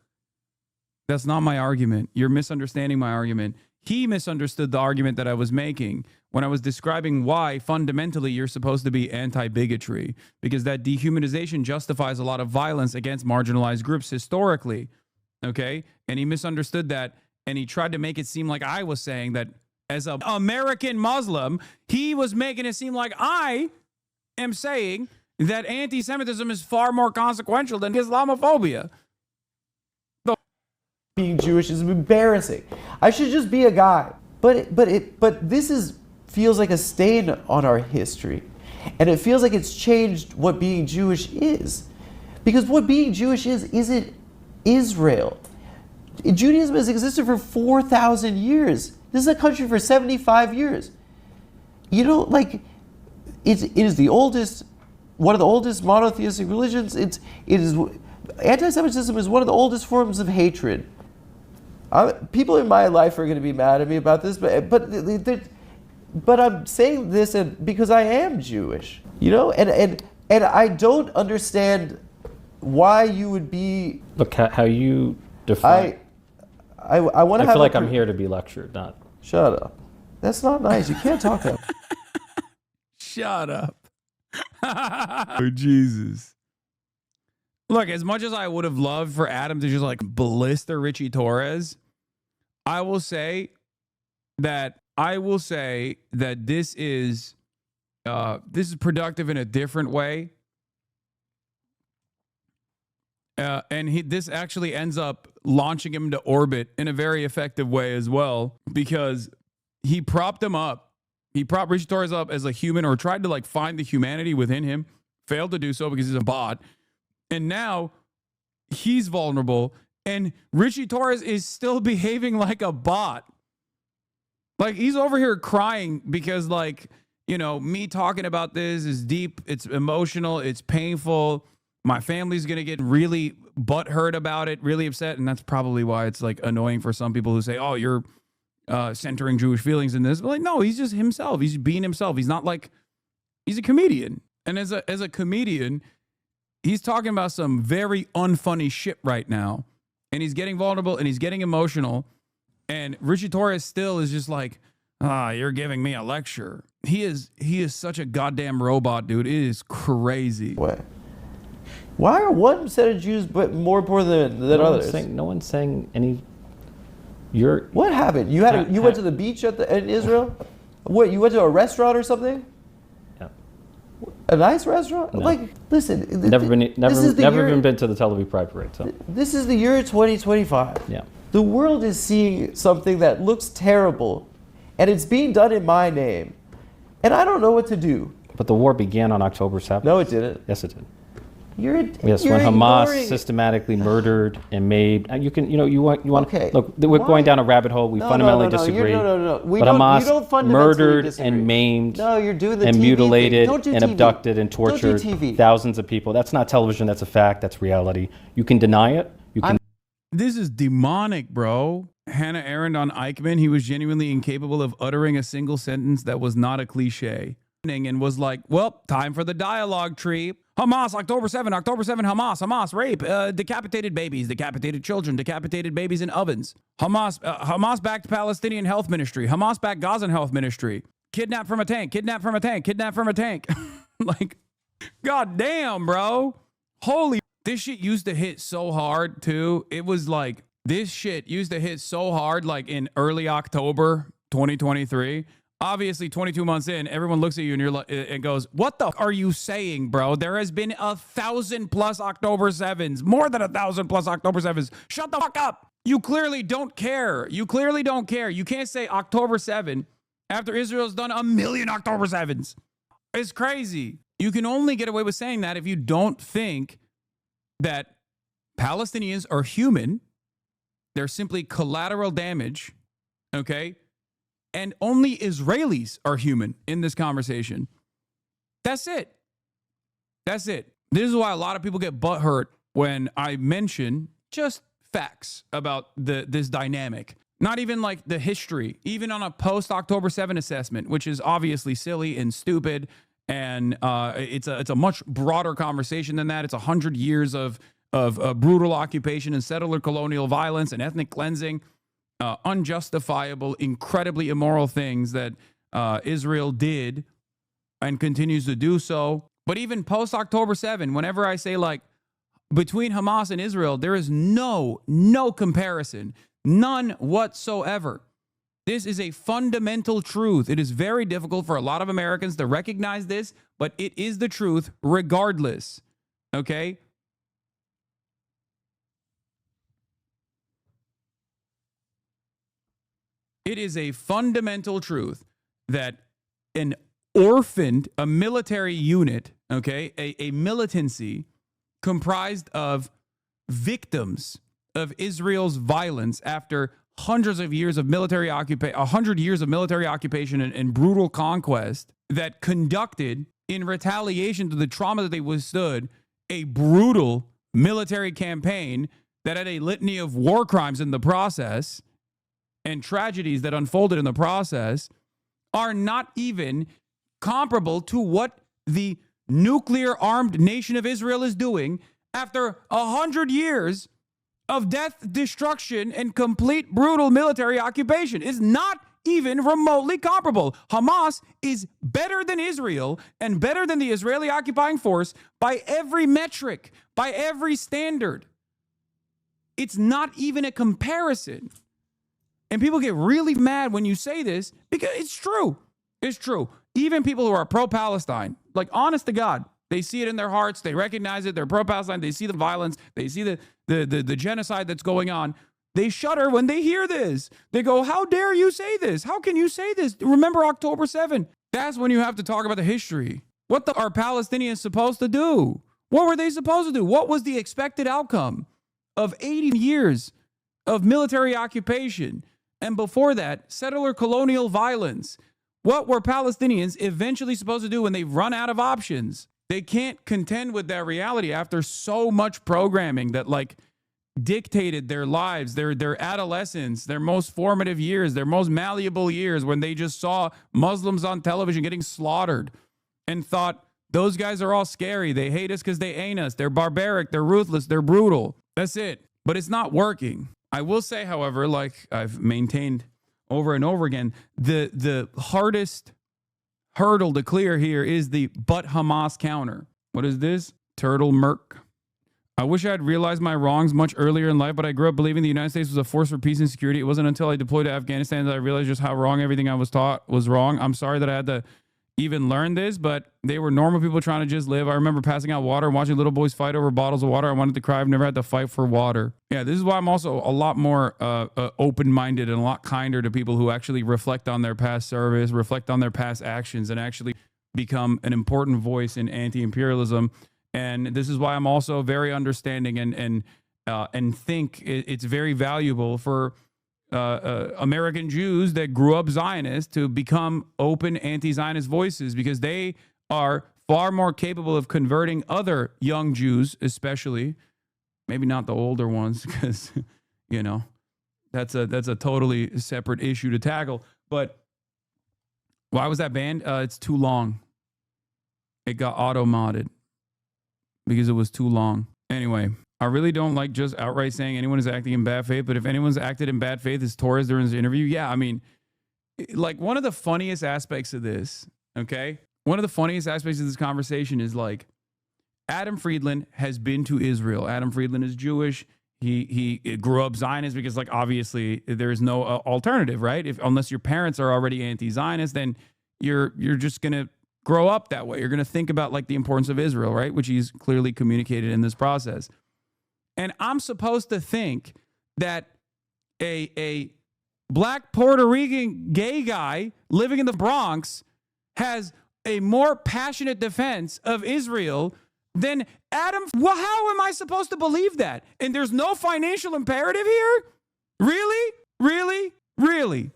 That's not my argument. You're misunderstanding my argument. He misunderstood the argument that I was making when I was describing why fundamentally you're supposed to be anti-bigotry, because that dehumanization justifies a lot of violence against marginalized groups historically, okay? And he misunderstood that, and he tried to make it seem like I was saying that as an American Muslim, he was making it seem like I am saying that anti-Semitism is far more consequential than Islamophobia. Being Jewish is embarrassing. I should just be a guy. But this feels like a stain on our history. And it feels like it's changed what being Jewish is. Because what being Jewish is isn't Israel. Judaism has existed for 4,000 years. This is a country for 75 years. You know, like, it is the oldest, one of the oldest monotheistic religions. Anti-Semitism is one of the oldest forms of hatred. people in my life are going to be mad at me about this, but I'm saying this because I am Jewish, you know, and I don't understand why you would be. Look how you define. I want to. I feel like I'm here to be lectured, not. Shut up. That's not nice. You can't talk that. Shut up. Oh, Jesus. Look, as much as I would have loved for Adam to just like blister Ritchie Torres, I will say that this is productive in a different way. And this actually ends up launching him to orbit in a very effective way as well, because he propped him up. He propped Ritchie Torres up as a human, or tried to like find the humanity within him, failed to do so because he's a bot. And now he's vulnerable, and Ritchie Torres is still behaving like a bot. Like, he's over here crying because, like, you know, me talking about this is deep, it's emotional, it's painful. My family's going to get really butthurt about it, really upset. And that's probably why it's like annoying for some people who say, oh, you're centering Jewish feelings in this. But like, no, he's just himself. He's being himself. He's not like, he's a comedian. And as a comedian, he's talking about some very unfunny shit right now. And he's getting vulnerable and he's getting emotional. And Ritchie Torres still is just like, you're giving me a lecture. He is such a goddamn robot, dude. It is crazy. What? Why are one set of Jews but more important than others? No one's saying any. What happened? You went to the beach in Israel? What? You went to a restaurant or something? Yeah. A nice restaurant? No. Like, listen. Never even been to the Tel Aviv Pride Parade. So. This is the year 2025. Yeah. The world is seeing something that looks terrible, and it's being done in my name, and I don't know what to do. But the war began on October 7th. No, it didn't. Yes, it did. You're when Hamas systematically murdered and made, and you want. Okay. Look, we're going down a rabbit hole. We fundamentally disagree. No. But Hamas murdered and maimed and mutilated and abducted and tortured thousands of people. That's not television. That's a fact. That's reality. You can deny it. This is demonic, bro. Hannah Arendt on Eichmann. He was genuinely incapable of uttering a single sentence that was not a cliche. And was like, well, time for the dialogue tree. Hamas, October 7, Hamas, rape, decapitated babies, decapitated children, decapitated babies in ovens. Hamas-backed Palestinian health ministry, Hamas-backed Gazan health ministry, kidnapped from a tank. Like, god damn, bro. Holy, this shit used to hit so hard, too. It was like, this shit used to hit so hard, like in early October 2023. Obviously, 22 months in, everyone looks at you and you're like, and goes, "What the are you saying, bro? There has been 1,000+ October 7s, more than 1,000+ October 7s. Shut the fuck up! You clearly don't care. You can't say October 7 after Israel's done 1,000,000 October 7s. It's crazy. You can only get away with saying that if you don't think that Palestinians are human. They're simply collateral damage. Okay." And only Israelis are human in this conversation. That's it. This is why a lot of people get butthurt when I mention just facts about this dynamic. Not even like the history, even on a post-October 7 assessment, which is obviously silly and stupid. And it's a much broader conversation than that. It's 100 years of brutal occupation and settler colonial violence and ethnic cleansing. Unjustifiable, incredibly immoral things that Israel did and continues to do so. But even post-October 7, whenever I say like between Hamas and Israel, there is no comparison, none whatsoever. This is a fundamental truth. It is very difficult for a lot of Americans to recognize this, but it is the truth regardless. Okay? It is a fundamental truth that a military unit, okay, a militancy comprised of victims of Israel's violence after hundreds of years of military occupation, 100 years of military occupation and brutal conquest, that conducted in retaliation to the trauma that they withstood a brutal military campaign that had a litany of war crimes in the process and tragedies that unfolded in the process, are not even comparable to what the nuclear armed nation of Israel is doing after 100 years of death, destruction, and complete brutal military occupation. Is not even remotely comparable. Hamas is better than Israel and better than the Israeli occupying force by every metric, by every standard. It's not even a comparison. And people get really mad when you say this because it's true. It's true. Even people who are pro-Palestine, like honest to God, they see it in their hearts. They recognize it. They're pro-Palestine. They see the violence. They see the genocide that's going on. They shudder when they hear this. They go, how dare you say this? How can you say this? Remember October 7th? That's when you have to talk about the history. What are Palestinians supposed to do? What were they supposed to do? What was the expected outcome of 80 years of military occupation? And before that, settler colonial violence. What were Palestinians eventually supposed to do when they run out of options? They can't contend with that reality after so much programming that dictated their lives, their adolescence, their most formative years, their most malleable years, when they just saw Muslims on television getting slaughtered and thought, those guys are all scary. They hate us because they ain't us. They're barbaric. They're ruthless. They're brutal. That's it. But it's not working. I will say, however, like I've maintained over and over again, the hardest hurdle to clear here is the but Hamas counter. What is this? Turtle Merc. I wish I had realized my wrongs much earlier in life, but I grew up believing the United States was a force for peace and security. It wasn't until I deployed to Afghanistan that I realized just how wrong everything I was taught was wrong. I'm sorry that I had to even learn this, but they were normal people trying to just live. I remember passing out water and watching little boys fight over bottles of water. I wanted to cry. I've never had to fight for water. Yeah, this is why I'm also a lot more open-minded and a lot kinder to people who actually reflect on their past service, reflect on their past actions, and actually become an important voice in anti-imperialism. And this is why I'm also very understanding and think it's very valuable for American Jews that grew up Zionist to become open anti-Zionist voices, because they are far more capable of converting other young Jews, especially, maybe not the older ones, because, that's a totally separate issue to tackle. But why was that banned? It's too long. It got auto-modded because it was too long. Anyway, I really don't like just outright saying anyone is acting in bad faith, but if anyone's acted in bad faith, it's Torres during his interview. Yeah, I mean, like one of the funniest aspects of this, okay? One of the funniest aspects of this conversation is like Adam Friedland has been to Israel. Adam Friedland is Jewish. He grew up Zionist because, like, obviously there is no alternative, right? Unless your parents are already anti-Zionist, then you're just going to grow up that way. You're going to think about like the importance of Israel, right? Which he's clearly communicated in this process. And I'm supposed to think that a black Puerto Rican gay guy living in the Bronx has a more passionate defense of Israel than Adam. Well, how am I supposed to believe that? And there's no financial imperative here? Really? Really? Really?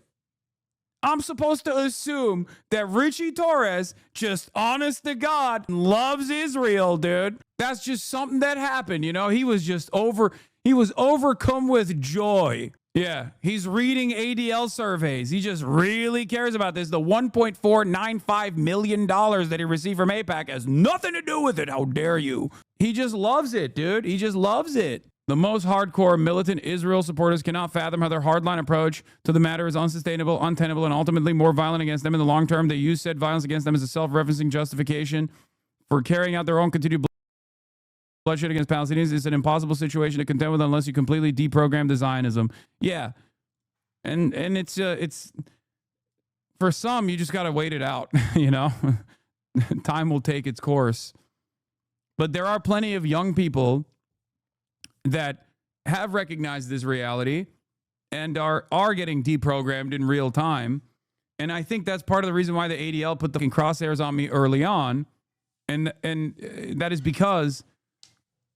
I'm supposed to assume that Ritchie Torres, just honest to God, loves Israel, dude. That's just something that happened, He was overcome with joy. Yeah, he's reading ADL surveys. He just really cares about this. The $1.495 million that he received from AIPAC has nothing to do with it. How dare you? He just loves it, dude. He just loves it. The most hardcore militant Israel supporters cannot fathom how their hardline approach to the matter is unsustainable, untenable, and ultimately more violent against them in the long term. They use said violence against them as a self-referencing justification for carrying out their own continued bloodshed against Palestinians. It's an impossible situation to contend with unless you completely deprogram the Zionism. Yeah, and it's for some, you just got to wait it out. Time will take its course. But there are plenty of young people that have recognized this reality and are getting deprogrammed in real time. And I think that's part of the reason why the ADL put the crosshairs on me early on. And that is because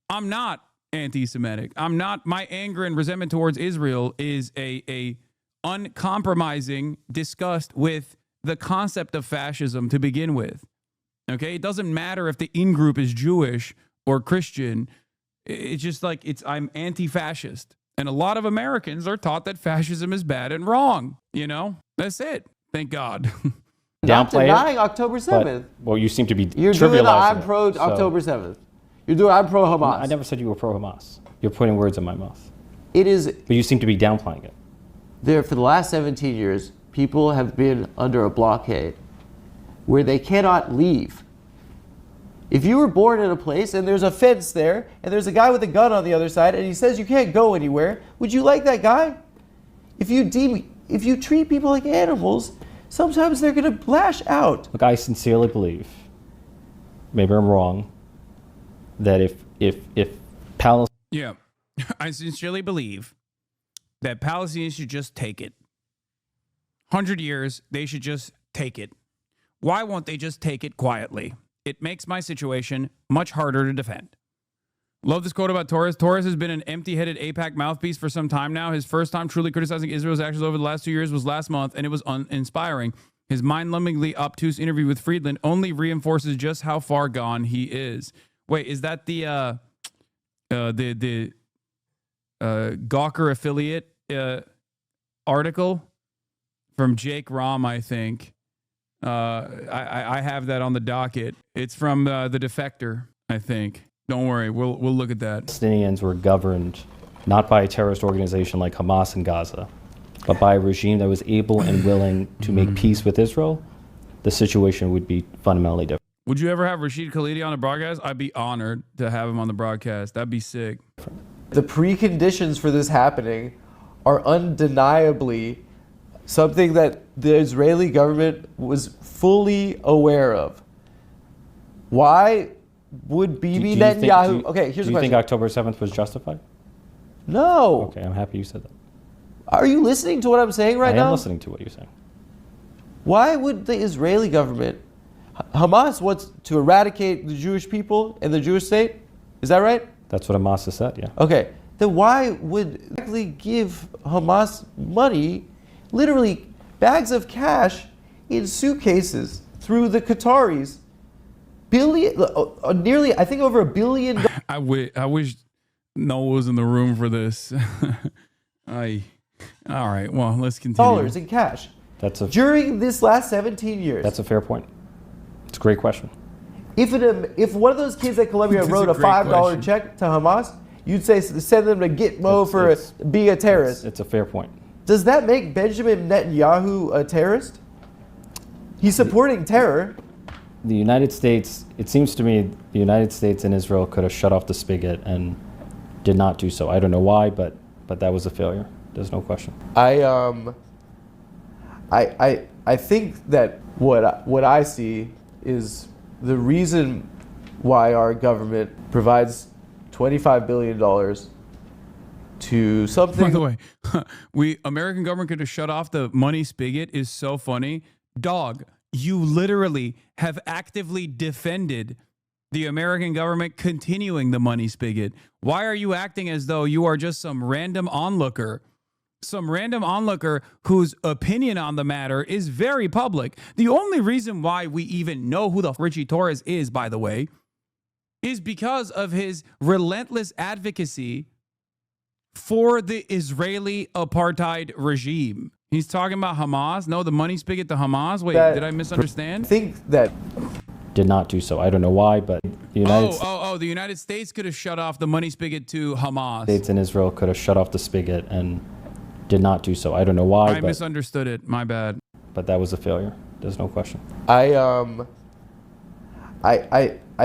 I'm not anti-Semitic. My anger and resentment towards Israel is a uncompromising disgust with the concept of fascism to begin with. Okay? It doesn't matter if the in-group is Jewish or Christian. It's just like I'm anti-fascist. And a lot of Americans are taught that fascism is bad and wrong. You know, that's it. Thank God. Not Downplay denying it. October 7th. Well, you seem to be You're trivializing doing the I'm it, pro so- October 7th. You're doing I'm pro Hamas. I never said you were pro Hamas. You're putting words in my mouth. It is But you seem to be downplaying it. there for the last 17 years. People have been under a blockade where they cannot leave. If you were born in a place and there's a fence there and there's a guy with a gun on the other side and he says you can't go anywhere, would you like that guy? If you treat people like animals, sometimes they're going to lash out. Look, I sincerely believe, maybe I'm wrong, that if Palestine Yeah. I sincerely believe that Palestinians should just take it. 100 years, they should just take it. Why won't they just take it quietly? It makes my situation much harder to defend. Love this quote about Torres. Torres has been an empty-headed AIPAC mouthpiece for some time now. His first time truly criticizing Israel's actions over the last 2 years was last month, and it was uninspiring. His mind-numbingly obtuse interview with Friedland only reinforces just how far gone he is. Wait, is that the Gawker affiliate article from Jake Rom, I think? I have that on the docket. It's from the Defector, I think. Don't worry, we'll look at that. Palestinians were governed not by a terrorist organization like Hamas in Gaza, but by a regime that was able and willing to make peace with Israel, the situation would be fundamentally different. Would you ever have Rashid Khalidi on the broadcast? I'd be honored to have him on the broadcast. That'd be sick. The preconditions for this happening are undeniably something that the Israeli government was fully aware of. Why would Bibi Netanyahu... Okay, here's the question. Do you think October 7th was justified? No. Okay, I'm happy you said that. Are you listening to what I'm saying right now? I am listening to what you're saying. Why would the Israeli government... Hamas wants to eradicate the Jewish people and the Jewish state? Is that right? That's what Hamas has said, yeah. Okay. Then why would actually give Hamas money, literally bags of cash in suitcases through the Qataris? Nearly, I think over $1 billion. I wish Noah was in the room for this. All right, well, let's continue. Dollars in cash. During this last 17 years. That's a fair point. It's a great question. If one of those kids at Columbia wrote a $5 check to Hamas, you'd say send them to Gitmo for being a terrorist. It's a fair point. Does that make Benjamin Netanyahu a terrorist? He's supporting terror. The United States, it seems to me, the United States and Israel could have shut off the spigot and did not do so. I don't know why, but that was a failure. There's no question. I think that what I see is the reason why our government provides $25 billion to something. By the way, American government could have shut off the money spigot is so funny. Dog, you literally have actively defended the American government continuing the money spigot. Why are you acting as though you are just some random onlooker? Some random onlooker whose opinion on the matter is very public. The only reason why we even know who the Ritchie Torres is, by the way, is because of his relentless advocacy for the Israeli apartheid regime. He's talking about Hamas. No, the money spigot to Hamas. Wait, did I misunderstand? I think that did not do so. I don't know why, but the the United States could have shut off the money spigot to Hamas. States and Israel could have shut off the spigot and did not do so. I don't know why. I misunderstood it. My bad. But that was a failure. There's no question. I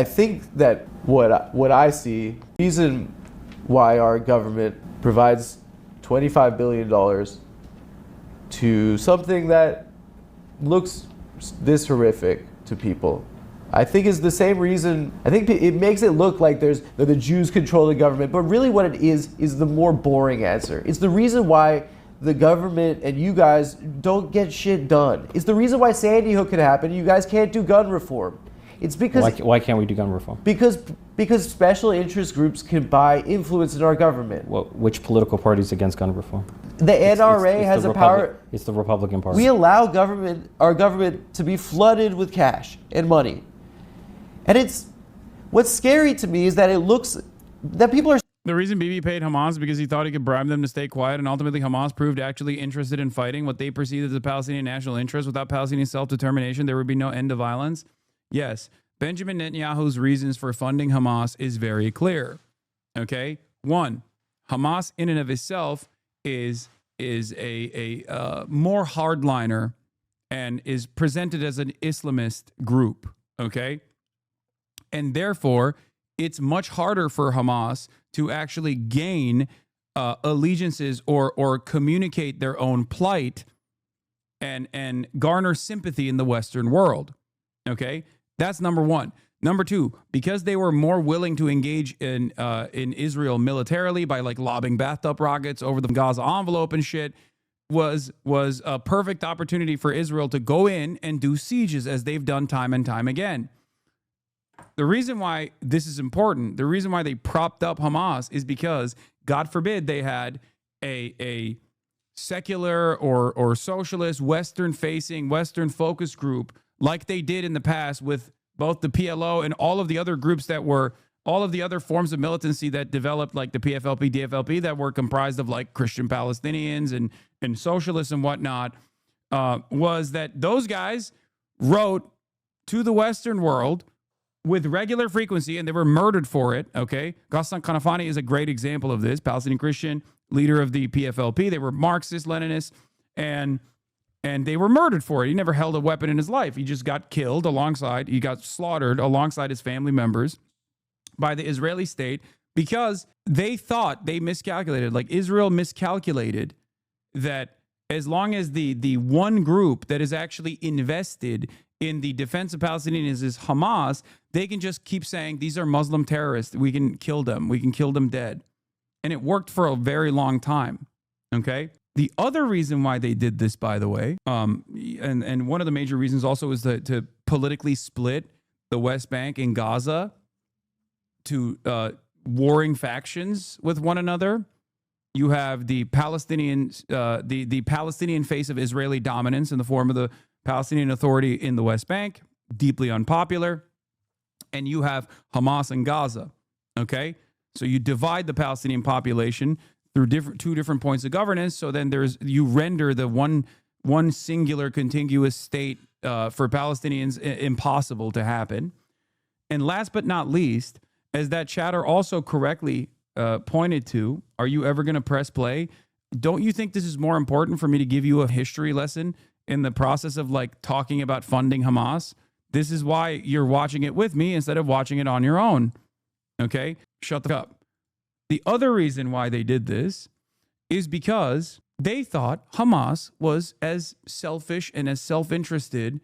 think that what I see, the reason why our government provides $25 billion to something that looks this horrific to people, I think is the same reason. I think it makes it look like the Jews control the government, but really what it is the more boring answer. It's the reason why the government and you guys don't get shit done. It's the reason why Sandy Hook could happen. You guys can't do gun reform. It's because why can't we do gun reform? Because special interest groups can buy influence in our government. Well, which political party is against gun reform? The NRA has a power. It's the Republican Party. We allow our government to be flooded with cash and money. And what's scary to me is that it looks that people are. The reason Bibi paid Hamas is because he thought he could bribe them to stay quiet, and ultimately Hamas proved actually interested in fighting what they perceived as the Palestinian national interest. Without Palestinian self-determination, there would be no end to violence. Yes, Benjamin Netanyahu's reasons for funding Hamas is very clear. Okay, one, Hamas in and of itself is a more hardliner and is presented as an Islamist group. Okay, and therefore it's much harder for Hamas to actually gain allegiances or communicate their own plight and garner sympathy in the Western world. Okay, that's number one. Number two, because they were more willing to engage in Israel militarily by like lobbing bathtub rockets over the Gaza envelope and shit, was a perfect opportunity for Israel to go in and do sieges as they've done time and time again. The reason why this is important, the reason why they propped up Hamas is because, God forbid, they had a secular or socialist, Western-facing, Western-focused group like they did in the past with both the PLO and all of the other groups that were, all of the other forms of militancy that developed, like the PFLP, DFLP, that were comprised of like Christian Palestinians and socialists and whatnot, was that those guys wrote to the Western world with regular frequency, and they were murdered for it, okay? Ghassan Kanafani is a great example of this, Palestinian Christian, leader of the PFLP. They were Marxist, Leninists, and they were murdered for it. He never held a weapon in his life. He just got killed alongside, he got slaughtered alongside his family members by the Israeli state because they thought they miscalculated, like Israel miscalculated that as long as the one group that is actually invested in the defense of Palestinians is Hamas, they can just keep saying, these are Muslim terrorists. We can kill them. We can kill them dead. And it worked for a very long time. Okay? The other reason why they did this, by the way, and one of the major reasons also is to politically split the West Bank and Gaza to warring factions with one another. You have the Palestinians, the Palestinian face of Israeli dominance in the form of the Palestinian Authority in the West Bank, deeply unpopular. And you have Hamas in Gaza, okay? So you divide the Palestinian population through two different points of governance. So then you render the one singular contiguous state for Palestinians impossible to happen. And last but not least, as that chatter also correctly pointed to, are you ever going to press play? Don't you think this is more important for me to give you a history lesson in the process of like talking about funding Hamas? This is why you're watching it with me instead of watching it on your own. Okay? Shut the fuck up. The other reason why they did this is because they thought Hamas was as selfish and as self-interested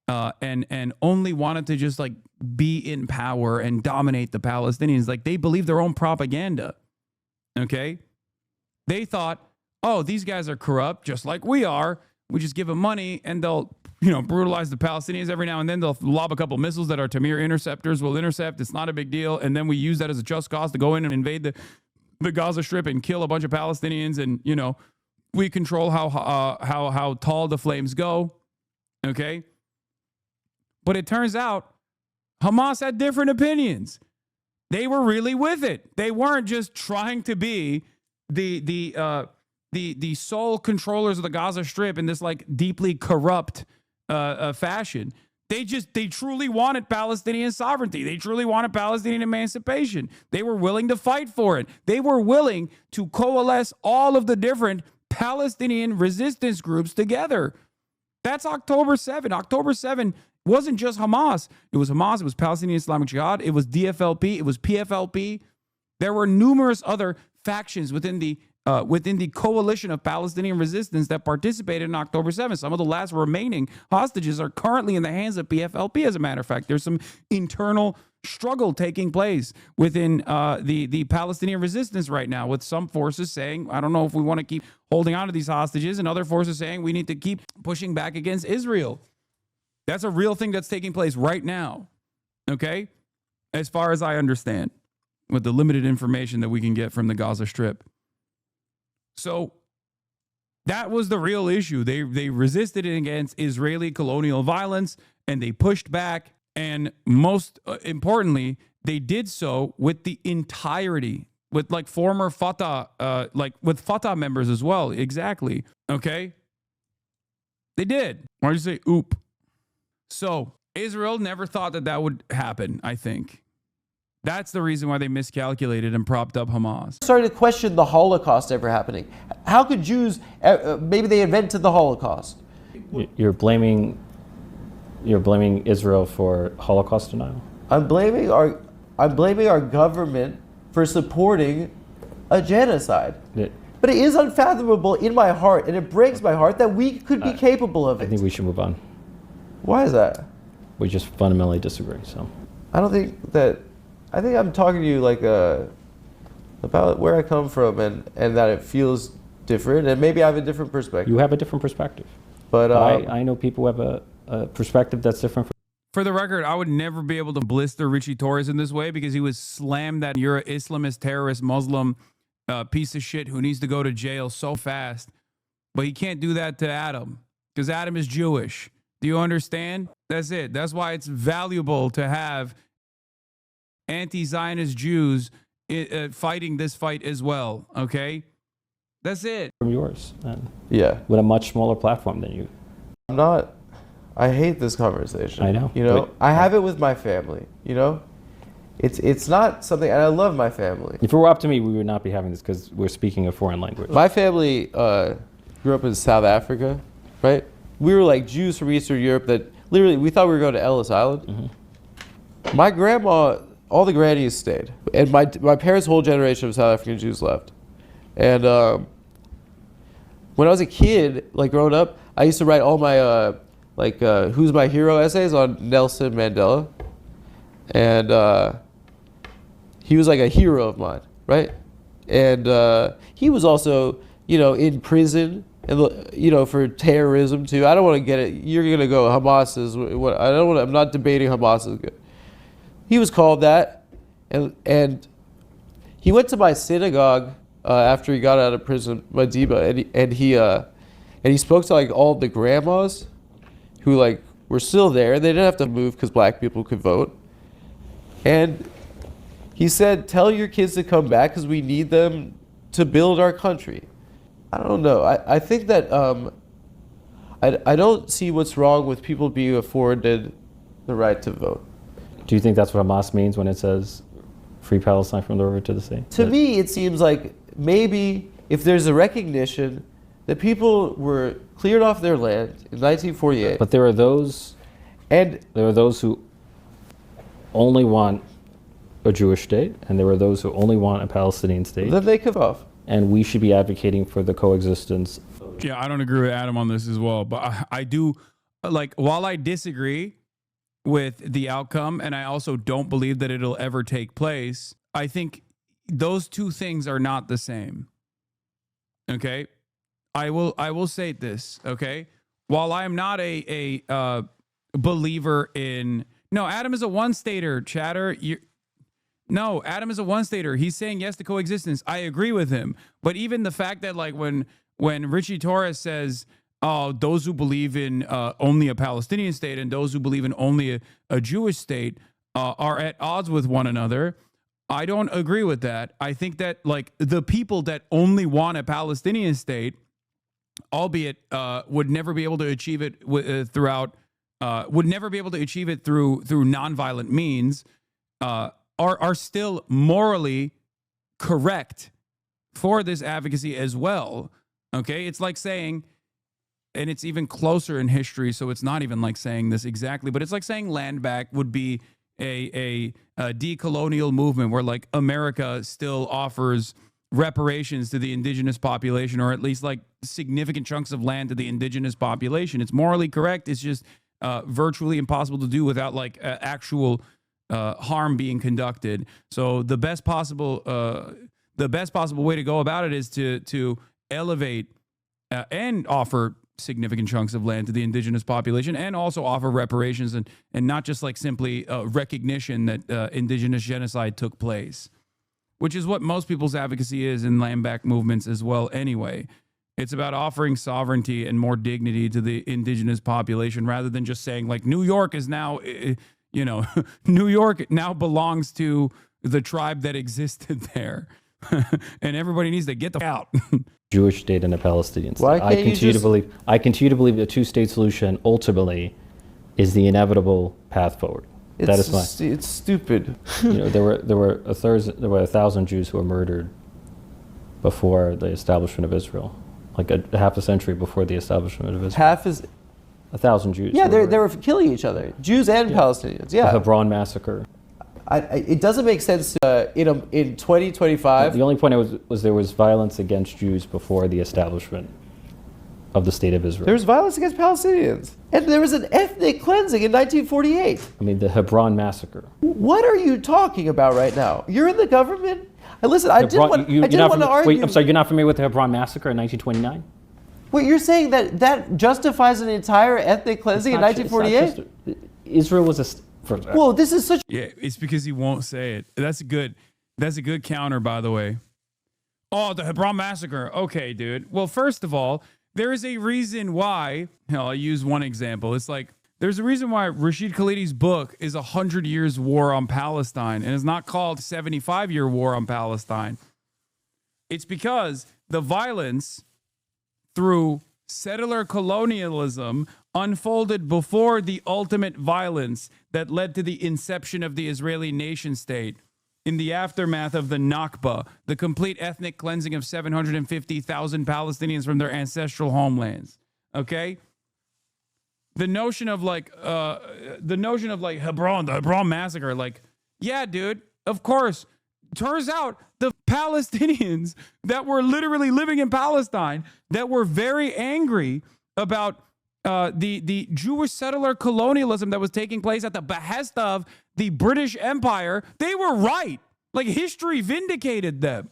and only wanted to just like be in power and dominate the Palestinians. Like they believe their own propaganda. Okay? They thought, oh, these guys are corrupt just like we are. We just give them money and they'll, brutalize the Palestinians every now and then. They'll lob a couple missiles that our Tamir interceptors will intercept. It's not a big deal. And then we use that as a just cause to go in and invade the Gaza Strip and kill a bunch of Palestinians. And, we control how tall the flames go. Okay. But it turns out Hamas had different opinions. They were really with it. They weren't just trying to be the sole controllers of the Gaza Strip in this like deeply corrupt fashion. They truly wanted Palestinian sovereignty. They truly wanted Palestinian emancipation. They were willing to fight for it. They were willing to coalesce all of the different Palestinian resistance groups together. That's October 7. October 7 wasn't just Hamas. It was Hamas. It was Palestinian Islamic Jihad. It was DFLP. It was PFLP. There were numerous other factions within the coalition of Palestinian resistance that participated in October 7th. Some of the last remaining hostages are currently in the hands of PFLP, as a matter of fact. There's some internal struggle taking place within the Palestinian resistance right now, with some forces saying, I don't know if we want to keep holding on to these hostages, and other forces saying we need to keep pushing back against Israel. That's a real thing that's taking place right now, okay? As far as I understand, with the limited information that we can get from the Gaza Strip. So that was the real issue. They resisted against Israeli colonial violence, and they pushed back. And most importantly, they did so with the entirety, with like former Fatah, like with Fatah members as well. Exactly. Okay. They did. Why did you say oop? So Israel never thought that that would happen, I think. That's the reason why they miscalculated and propped up Hamas. Started to question the Holocaust ever happening. How could Jews, maybe they invented the Holocaust? You're blaming Israel for Holocaust denial? I'm blaming our government for supporting a genocide. But it is unfathomable in my heart, and it breaks my heart that we could be capable of it. I think we should move on. Why is that? We just fundamentally disagree. So I think I'm talking to you like about where I come from and that it feels different, and maybe I have a different perspective. You have a different perspective. But I know people who have a perspective that's different. For the record, I would never be able to blister Ritchie Torres in this way because he was slammed that you're an Islamist, terrorist, Muslim piece of shit who needs to go to jail so fast. But he can't do that to Adam because Adam is Jewish. Do you understand? That's it. That's why it's valuable to have anti-Zionist Jews fighting this fight as well. Okay? That's it. From yours. And yeah. With a much smaller platform than you. I hate this conversation. I know. You know, I have it with my family, you know? It's not something, and I love my family. If it were up to me, we would not be having this because we're speaking a foreign language. My family grew up in South Africa, right? We were like Jews from Eastern Europe that literally, we thought we were going to Ellis Island. Mm-hmm. My grandma, all the grannies stayed. And my parents' whole generation of South African Jews left. And when I was a kid, like growing up, I used to write all my, who's my hero essays on Nelson Mandela. And he was like a hero of mine, right? And he was also, in prison, and for terrorism too. I don't want to get it. You're gonna go Hamas is what I don't want. I'm not debating Hamas is good. He was called that, and he went to my synagogue after he got out of prison, Madiba, and he spoke to like all the grandmas who like were still there. They didn't have to move because black people could vote, and he said, "Tell your kids to come back because we need them to build our country." I don't know. I think that I don't see what's wrong with people being afforded the right to vote. Do you think that's what Hamas means when it says free Palestine from the river to the sea? To me, it seems like maybe if there's a recognition that people were cleared off their land in 1948. But there are those who only want a Jewish state, and there are those who only want a Palestinian state. Then they come off. And we should be advocating for the coexistence. Yeah, I don't agree with Adam on this as well, but I do, while I disagree with the outcome, and I also don't believe that it'll ever take place, I think those two things are not the same. Okay? I will say this, okay? While I am not a believer in... No, Adam is a one-stater, chatter. No, Adam is a one-stater. He's saying yes to coexistence. I agree with him. But even the fact that when Ritchie Torres says, oh, those who believe in only a Palestinian state and those who believe in only a Jewish state are at odds with one another, I don't agree with that. I think that the people that only want a Palestinian state, albeit would never be able to achieve it would never be able to achieve it through nonviolent means, are still morally correct for this advocacy as well. Okay, it's like saying, and it's even closer in history, so it's not even like saying this exactly, but it's like saying land back would be a decolonial movement where like America still offers reparations to the indigenous population, or at least like significant chunks of land to the indigenous population. It's morally correct. It's just virtually impossible to do without like actual harm being conducted. So the best possible way to go about it is to elevate and offer significant chunks of land to the indigenous population, and also offer reparations and not just like simply recognition that indigenous genocide took place, which is what most people's advocacy is in land back movements as well anyway. It's about offering sovereignty and more dignity to the indigenous population rather than just saying like New York is now you know, New York now belongs to the tribe that existed there. And everybody needs to get the out. Jewish state and a Palestinian state. Why can't I continue to believe the two-state solution ultimately is the inevitable path forward. That is fine. It's stupid. You know, there were 1,000 Jews who were murdered before the establishment of Israel, like a half a century before the establishment of Israel. 1,000 Jews. Yeah, they were killing each other, Jews and Palestinians. Yeah, the Hebron massacre. It doesn't make sense in 2025. The only point was there was violence against Jews before the establishment of the state of Israel. There was violence against Palestinians, and there was an ethnic cleansing in 1948. I mean, the Hebron massacre. What are you talking about right now? You're in the government. And listen, I didn't want to argue. Wait, I'm sorry, you're not familiar with the Hebron massacre in 1929? Wait, you're saying that justifies an entire ethnic cleansing in 1948? Israel was a... Whoa, this is such... Yeah, it's because he won't say it. That's a good counter, by the way. Oh, the Hebron massacre. Okay, dude. Well, first of all, there is a reason why... I'll use one example. It's like, there's a reason why Rashid Khalidi's book is 100 Years War on Palestine and is not called 75-Year War on Palestine. It's because the violence through settler colonialism unfolded before the ultimate violence that led to the inception of the Israeli nation state in the aftermath of the Nakba, the complete ethnic cleansing of 750,000 Palestinians from their ancestral homelands. Okay? The notion of Hebron, the Hebron massacre, like, yeah, dude, of course. Turns out the Palestinians that were literally living in Palestine that were very angry about the Jewish settler colonialism that was taking place at the behest of the British Empire, they were right. Like, history vindicated them.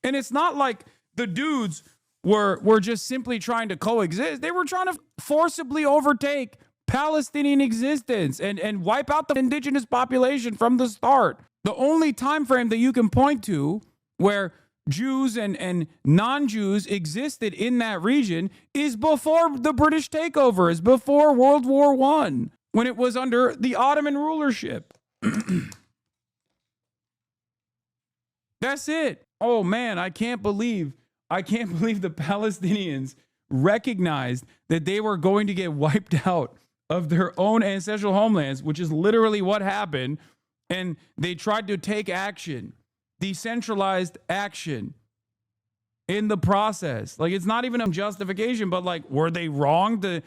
And it's not like the dudes were just simply trying to coexist. They were trying to forcibly overtake Palestinian existence and wipe out the indigenous population from the start. The only time frame that you can point to where Jews and non-Jews existed in that region is before the British takeover, is before World War I, when it was under the Ottoman rulership. That's it. Oh man, I can't believe the Palestinians recognized that they were going to get wiped out of their own ancestral homelands, which is literally what happened. And they tried to take action, decentralized action in the process. Like, it's not even a justification, but like, were they wrong to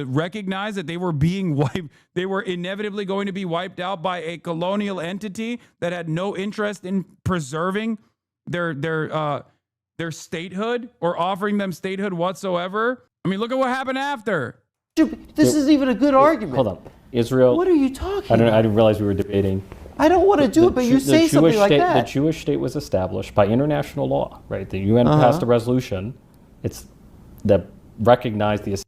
recognize that they were being wiped? They were inevitably going to be wiped out by a colonial entity that had no interest in preserving their statehood or offering them statehood whatsoever. I mean, look at what happened after. This isn't even a good argument. Hold on. Israel. What are you talking about? I didn't realize we were debating. I don't want to do it, but you say something like that. The Jewish state was established by international law, right? The UN passed a resolution. It's that recognized the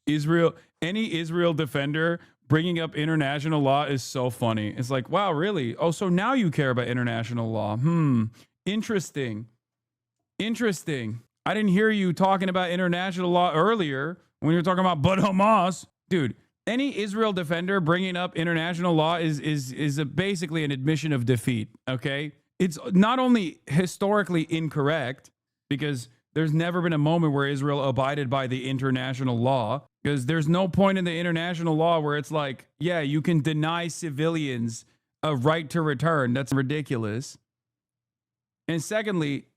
Israel. Any Israel defender bringing up international law is so funny. It's like, wow, really? Oh, so now you care about international law? Interesting. I didn't hear you talking about international law earlier when you were talking about but Hamas, dude. Any Israel defender bringing up international law is basically an admission of defeat, okay? It's not only historically incorrect, because there's never been a moment where Israel abided by the international law, because there's no point in the international law where it's like, yeah, you can deny civilians a right to return. That's ridiculous. And secondly,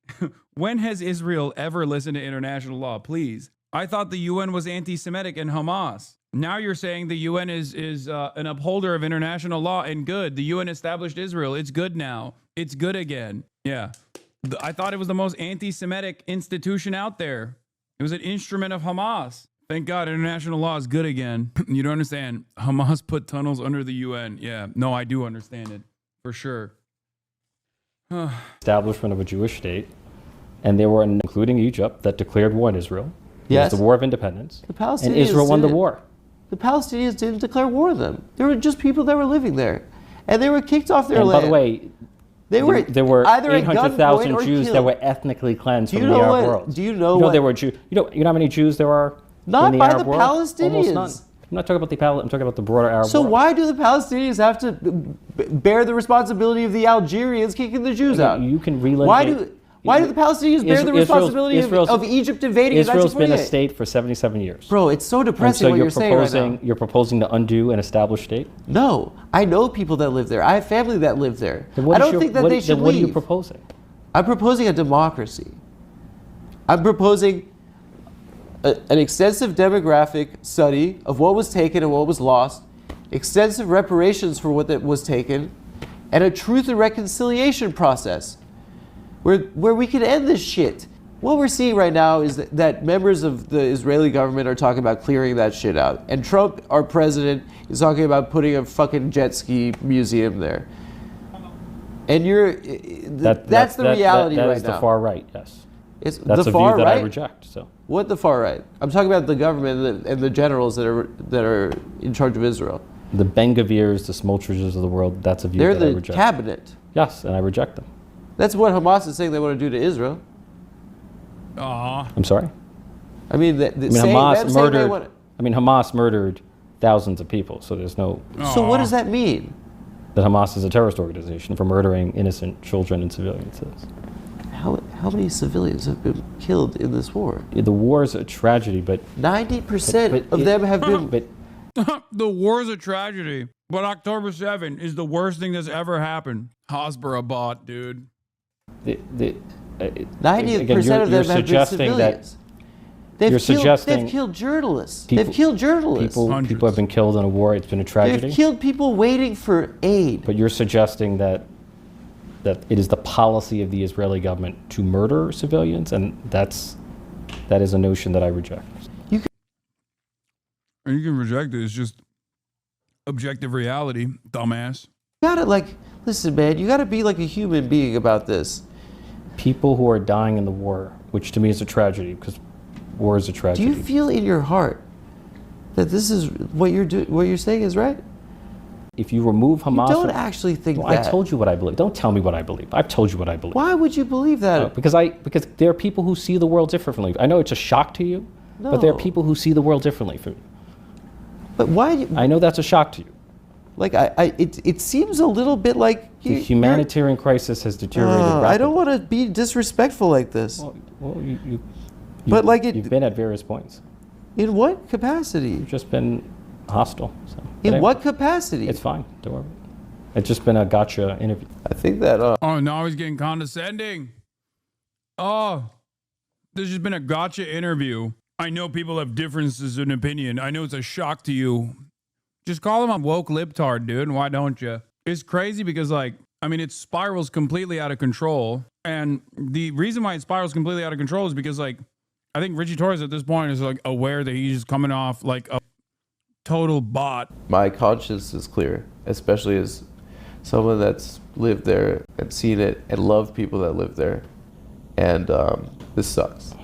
when has Israel ever listened to international law? Please. I thought the UN was anti-Semitic and Hamas. Now you're saying the UN is an upholder of international law and good. The UN established Israel. It's good now. It's good again. Yeah. I thought it was the most anti-Semitic institution out there. It was an instrument of Hamas. Thank God international law is good again. You don't understand. Hamas put tunnels under the UN. Yeah. No, I do understand it. For sure. Establishment of a Jewish state. And there were, including Egypt, that declared war on Israel. Yes. It was the War of Independence. The Palestinians and Israel won the war. The Palestinians didn't declare war on them. They were just people that were living there. And they were kicked off their land. By the way, there were 800,000 Jews that were ethnically cleansed from the Arab world. Do you know what? There were Jews. You know how many Jews there are not in the by Arab the world? Palestinians. Almost none. I'm not talking about I'm talking about the broader Arab So world. why do the Palestinians have to bear the responsibility of the Algerians kicking the Jews out? You can relitigate. Why do the Palestinians bear the responsibility of Egypt invading in 1948? Israel's been a state for 77 years. Bro, it's so depressing what you're saying right now. You're proposing to undo an established state? No. I know people that live there. I have family that live there. I don't think that they should leave. What are you proposing? I'm proposing a democracy. I'm proposing an extensive demographic study of what was taken and what was lost, extensive reparations for what that was taken, and a truth and reconciliation process where we can end this shit. What we're seeing right now is that members of the Israeli government are talking about clearing that shit out. And Trump, our president, is talking about putting a fucking jet ski museum there. And that's the reality right now. That is the far right, yes. It's that's the a far view that right? I reject. So. What the far right? I'm talking about the government and the generals that are in charge of Israel. The Ben-Gavirs, the Smoltridges of the world, that's a view that I reject. They're the cabinet. Yes, and I reject them. That's what Hamas is saying they want to do to Israel. I'm sorry? Hamas murdered thousands of people, so there's no... So what does that mean? That Hamas is a terrorist organization for murdering innocent children and civilians. How many civilians have been killed in this war? The war is a tragedy, but... 90% of them have been... The war is a tragedy, but October 7 is the worst thing that's ever happened. Hasbara bot, dude. 90% of them have been civilians. They've killed journalists. They've killed journalists. People have been killed in a war. It's been a tragedy. They've killed people waiting for aid. But you're suggesting that it is the policy of the Israeli government to murder civilians, and that is a notion that I reject. You can reject it. It's just objective reality, dumbass. You gotta listen, man. You gotta be like a human being about this. People who are dying in the war, which to me is a tragedy, because war is a tragedy. Do you feel in your heart that this is what you're saying is right? If you remove Hamas... You don't actually think that. I told you what I believe. Don't tell me what I believe. I've told you what I believe. Why would you believe that? Because there are people who see the world differently. I know it's a shock to you, but there are people who see the world differently. But why... I know that's a shock to you. It seems a little bit like... The humanitarian crisis has deteriorated rapidly. I don't want to be disrespectful like this. You've been at various points. In what capacity? You've just been hostile. In what capacity? It's fine. Don't worry. It's just been a gotcha interview. I think that... Oh, now he's getting condescending. Oh, this has been a gotcha interview. I know people have differences in opinion. I know it's a shock to you. Just call him a woke libtard, dude. Why don't you? It's crazy because, it spirals completely out of control. And the reason why it spirals completely out of control is because, I think Ritchie Torres at this point is, aware that he's just coming off like a total bot. My conscience is clear, especially as someone that's lived there and seen it and loved people that live there. And this sucks.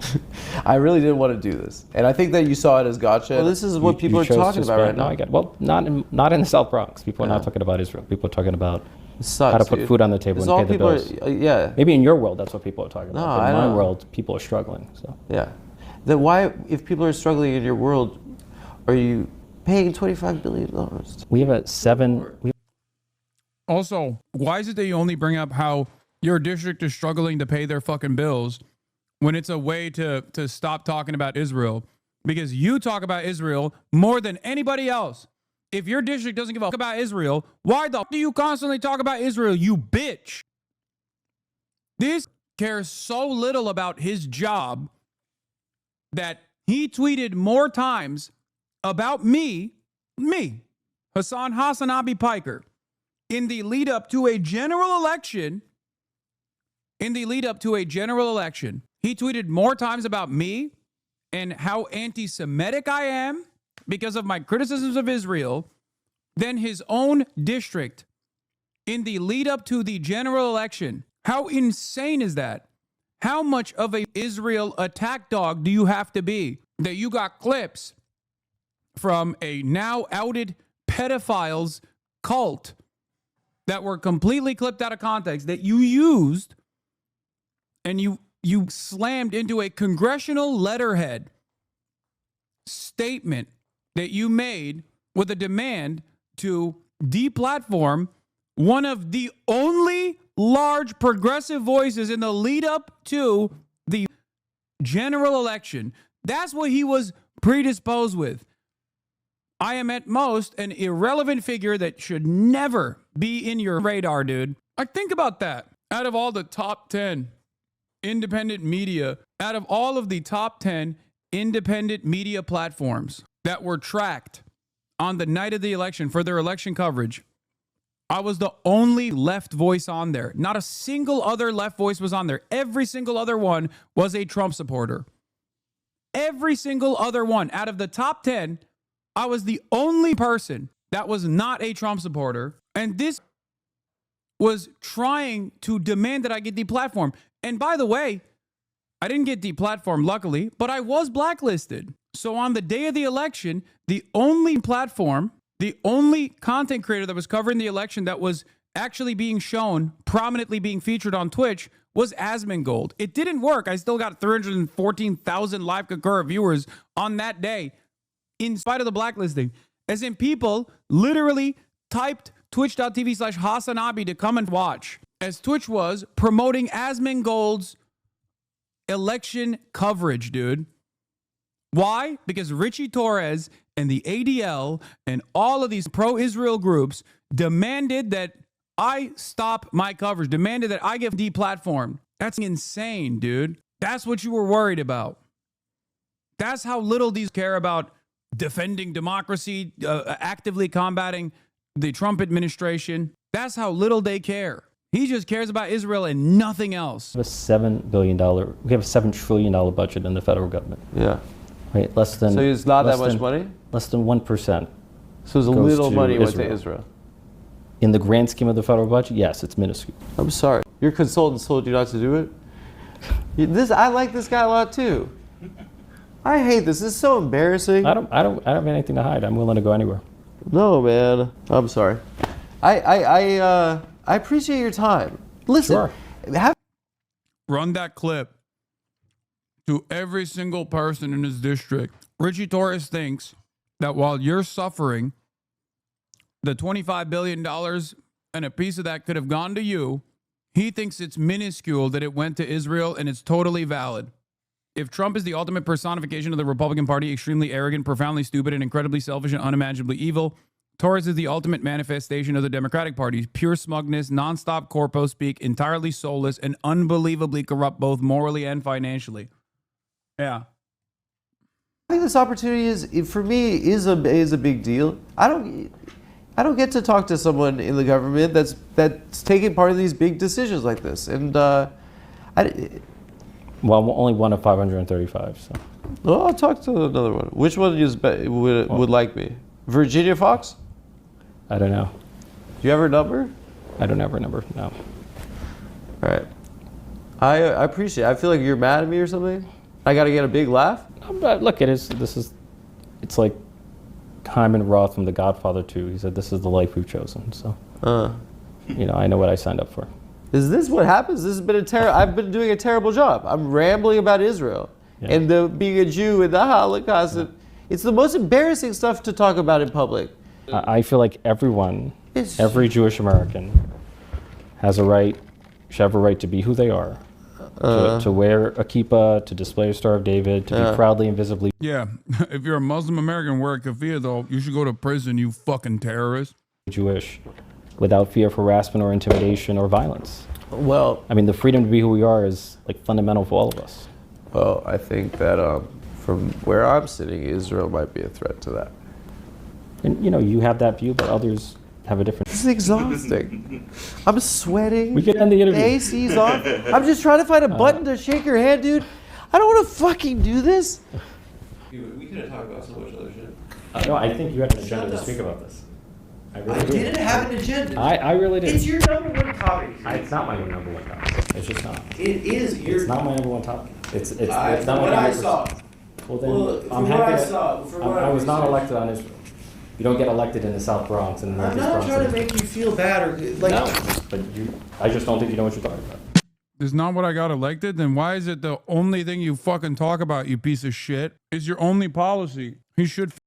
I really didn't want to do this. And I think that you saw it as gotcha. Well, this is what people are talking about right now. Well, not in the South Bronx. People are not talking about Israel. People are talking about how to put food on the table and pay the bills. Maybe in your world, that's what people are talking about. But in my world, people are struggling. So. Yeah. Then why, if people are struggling in your world, are you paying $25 billion? We have Also, why is it that you only bring up how your district is struggling to pay their fucking bills when it's a way to stop talking about Israel? Because you talk about Israel more than anybody else. If your district doesn't give a fuck about Israel, why the fuck do you constantly talk about Israel, you bitch? This cares so little about his job that he tweeted more times about me, HasanAbi Piker, in the lead up to a general election. He tweeted more times about me and how anti-Semitic I am because of my criticisms of Israel than his own district in the lead up to the general election. How insane is that? How much of a Israel attack dog do you have to be that you got clips from a now outed pedophiles cult that were completely clipped out of context that you used and you slammed into a congressional letterhead statement that you made with a demand to deplatform one of the only large progressive voices in the lead up to the general election. That's what he was predisposed with. I am at most an irrelevant figure that should never be in your radar, dude. Like, think about that. Out of all the top 10 independent media, out of all of the top 10 independent media platforms that were tracked on the night of the election for their election coverage, I was the only left voice on there. Not a single other left voice was on there. Every single other one was a Trump supporter. Every single other one. Out of the top 10, I was the only person that was not a Trump supporter. And this was trying to demand that I get deplatformed. And by the way, I didn't get deplatformed, luckily, but I was blacklisted. So on the day of the election, the only platform, the only content creator that was covering the election that was actually being shown, prominently being featured on Twitch, was Asmongold. It didn't work. I still got 314,000 live concurrent viewers on that day, in spite of the blacklisting. As in, people literally typed twitch.tv/HasanAbi to come and watch, as Twitch was promoting Asmongold's election coverage, dude. Why? Because Ritchie Torres and the ADL and all of these pro-Israel groups demanded that I stop my coverage, demanded that I get deplatformed. That's insane, dude. That's what you were worried about. That's how little these care about defending democracy, actively combating the Trump administration. That's how little they care. He just cares about Israel and nothing else. We have a $7 billion, we have a $7 trillion budget in the federal government. Yeah. Right, less than. So it's not that much money? Less than 1%. So it's a little money went to Israel. In the grand scheme of the federal budget, yes, it's minuscule. I'm sorry. Your consultants told you not to do it? I like this guy a lot too. I hate this. This is so embarrassing. I don't have anything to hide. I'm willing to go anywhere. No, man. I'm sorry. I appreciate your time. Listen. Sure. Run that clip to every single person in his district. Ritchie Torres thinks that while you're suffering, the $25 billion and a piece of that could have gone to you, he thinks it's minuscule that it went to Israel, and it's totally valid. If Trump is the ultimate personification of the Republican Party, extremely arrogant, profoundly stupid, and incredibly selfish and unimaginably evil, Torres is the ultimate manifestation of the Democratic Party. Pure smugness, nonstop corpo speak, entirely soulless, and unbelievably corrupt both morally and financially. Yeah. I think this opportunity is a big deal. I don't get to talk to someone in the government that's taking part in these big decisions like this, and well, only one of 535. So. Well, I'll talk to another one. Which one would like me? Virginia Fox? I don't know. Do you have her number? I don't have her number. No. All right. I appreciate it. I feel like you're mad at me or something. I got to get a big laugh. Look, it's like Hyman Roth from The Godfather 2. He said, "This is the life we've chosen." So, I know what I signed up for. Is this what happens? This has been I've been doing a terrible job. I'm rambling about Israel and being a Jew and the Holocaust. Yeah. It's the most embarrassing stuff to talk about in public. I feel like every Jewish American should have a right to be who they are, to wear a kippah, to display a Star of David, to be proudly and visibly. Yeah, if you're a Muslim American, wear a keffiyeh, though, you should go to prison, you fucking terrorist. Jewish, without fear of harassment or intimidation or violence. Well, I mean, the freedom to be who we are is like fundamental for all of us. Well, I think that from where I'm sitting, Israel might be a threat to that. And you have that view, but others have a different. This is exhausting. I'm sweating. We could end the interview. The AC's on. I'm just trying to find a button to shake your hand, dude. I don't want to fucking do this. Dude, we could have talked about so much other shit. No, I think you had an agenda to speak about this. I didn't have an agenda. I really did. It's your number one topic. It's not my number one topic. It's just not. It is your. It's not my number one topic. It's not what I saw. Well, then I'm happy I was not elected on Israel. You don't get elected in the South Bronx and the I'm Northeast not Bronx. trying to make you feel bad or like. No, but I just don't think you know what you're talking about. Is not what I got elected? Then why is it the only thing you fucking talk about, you piece of shit? Is your only policy? He should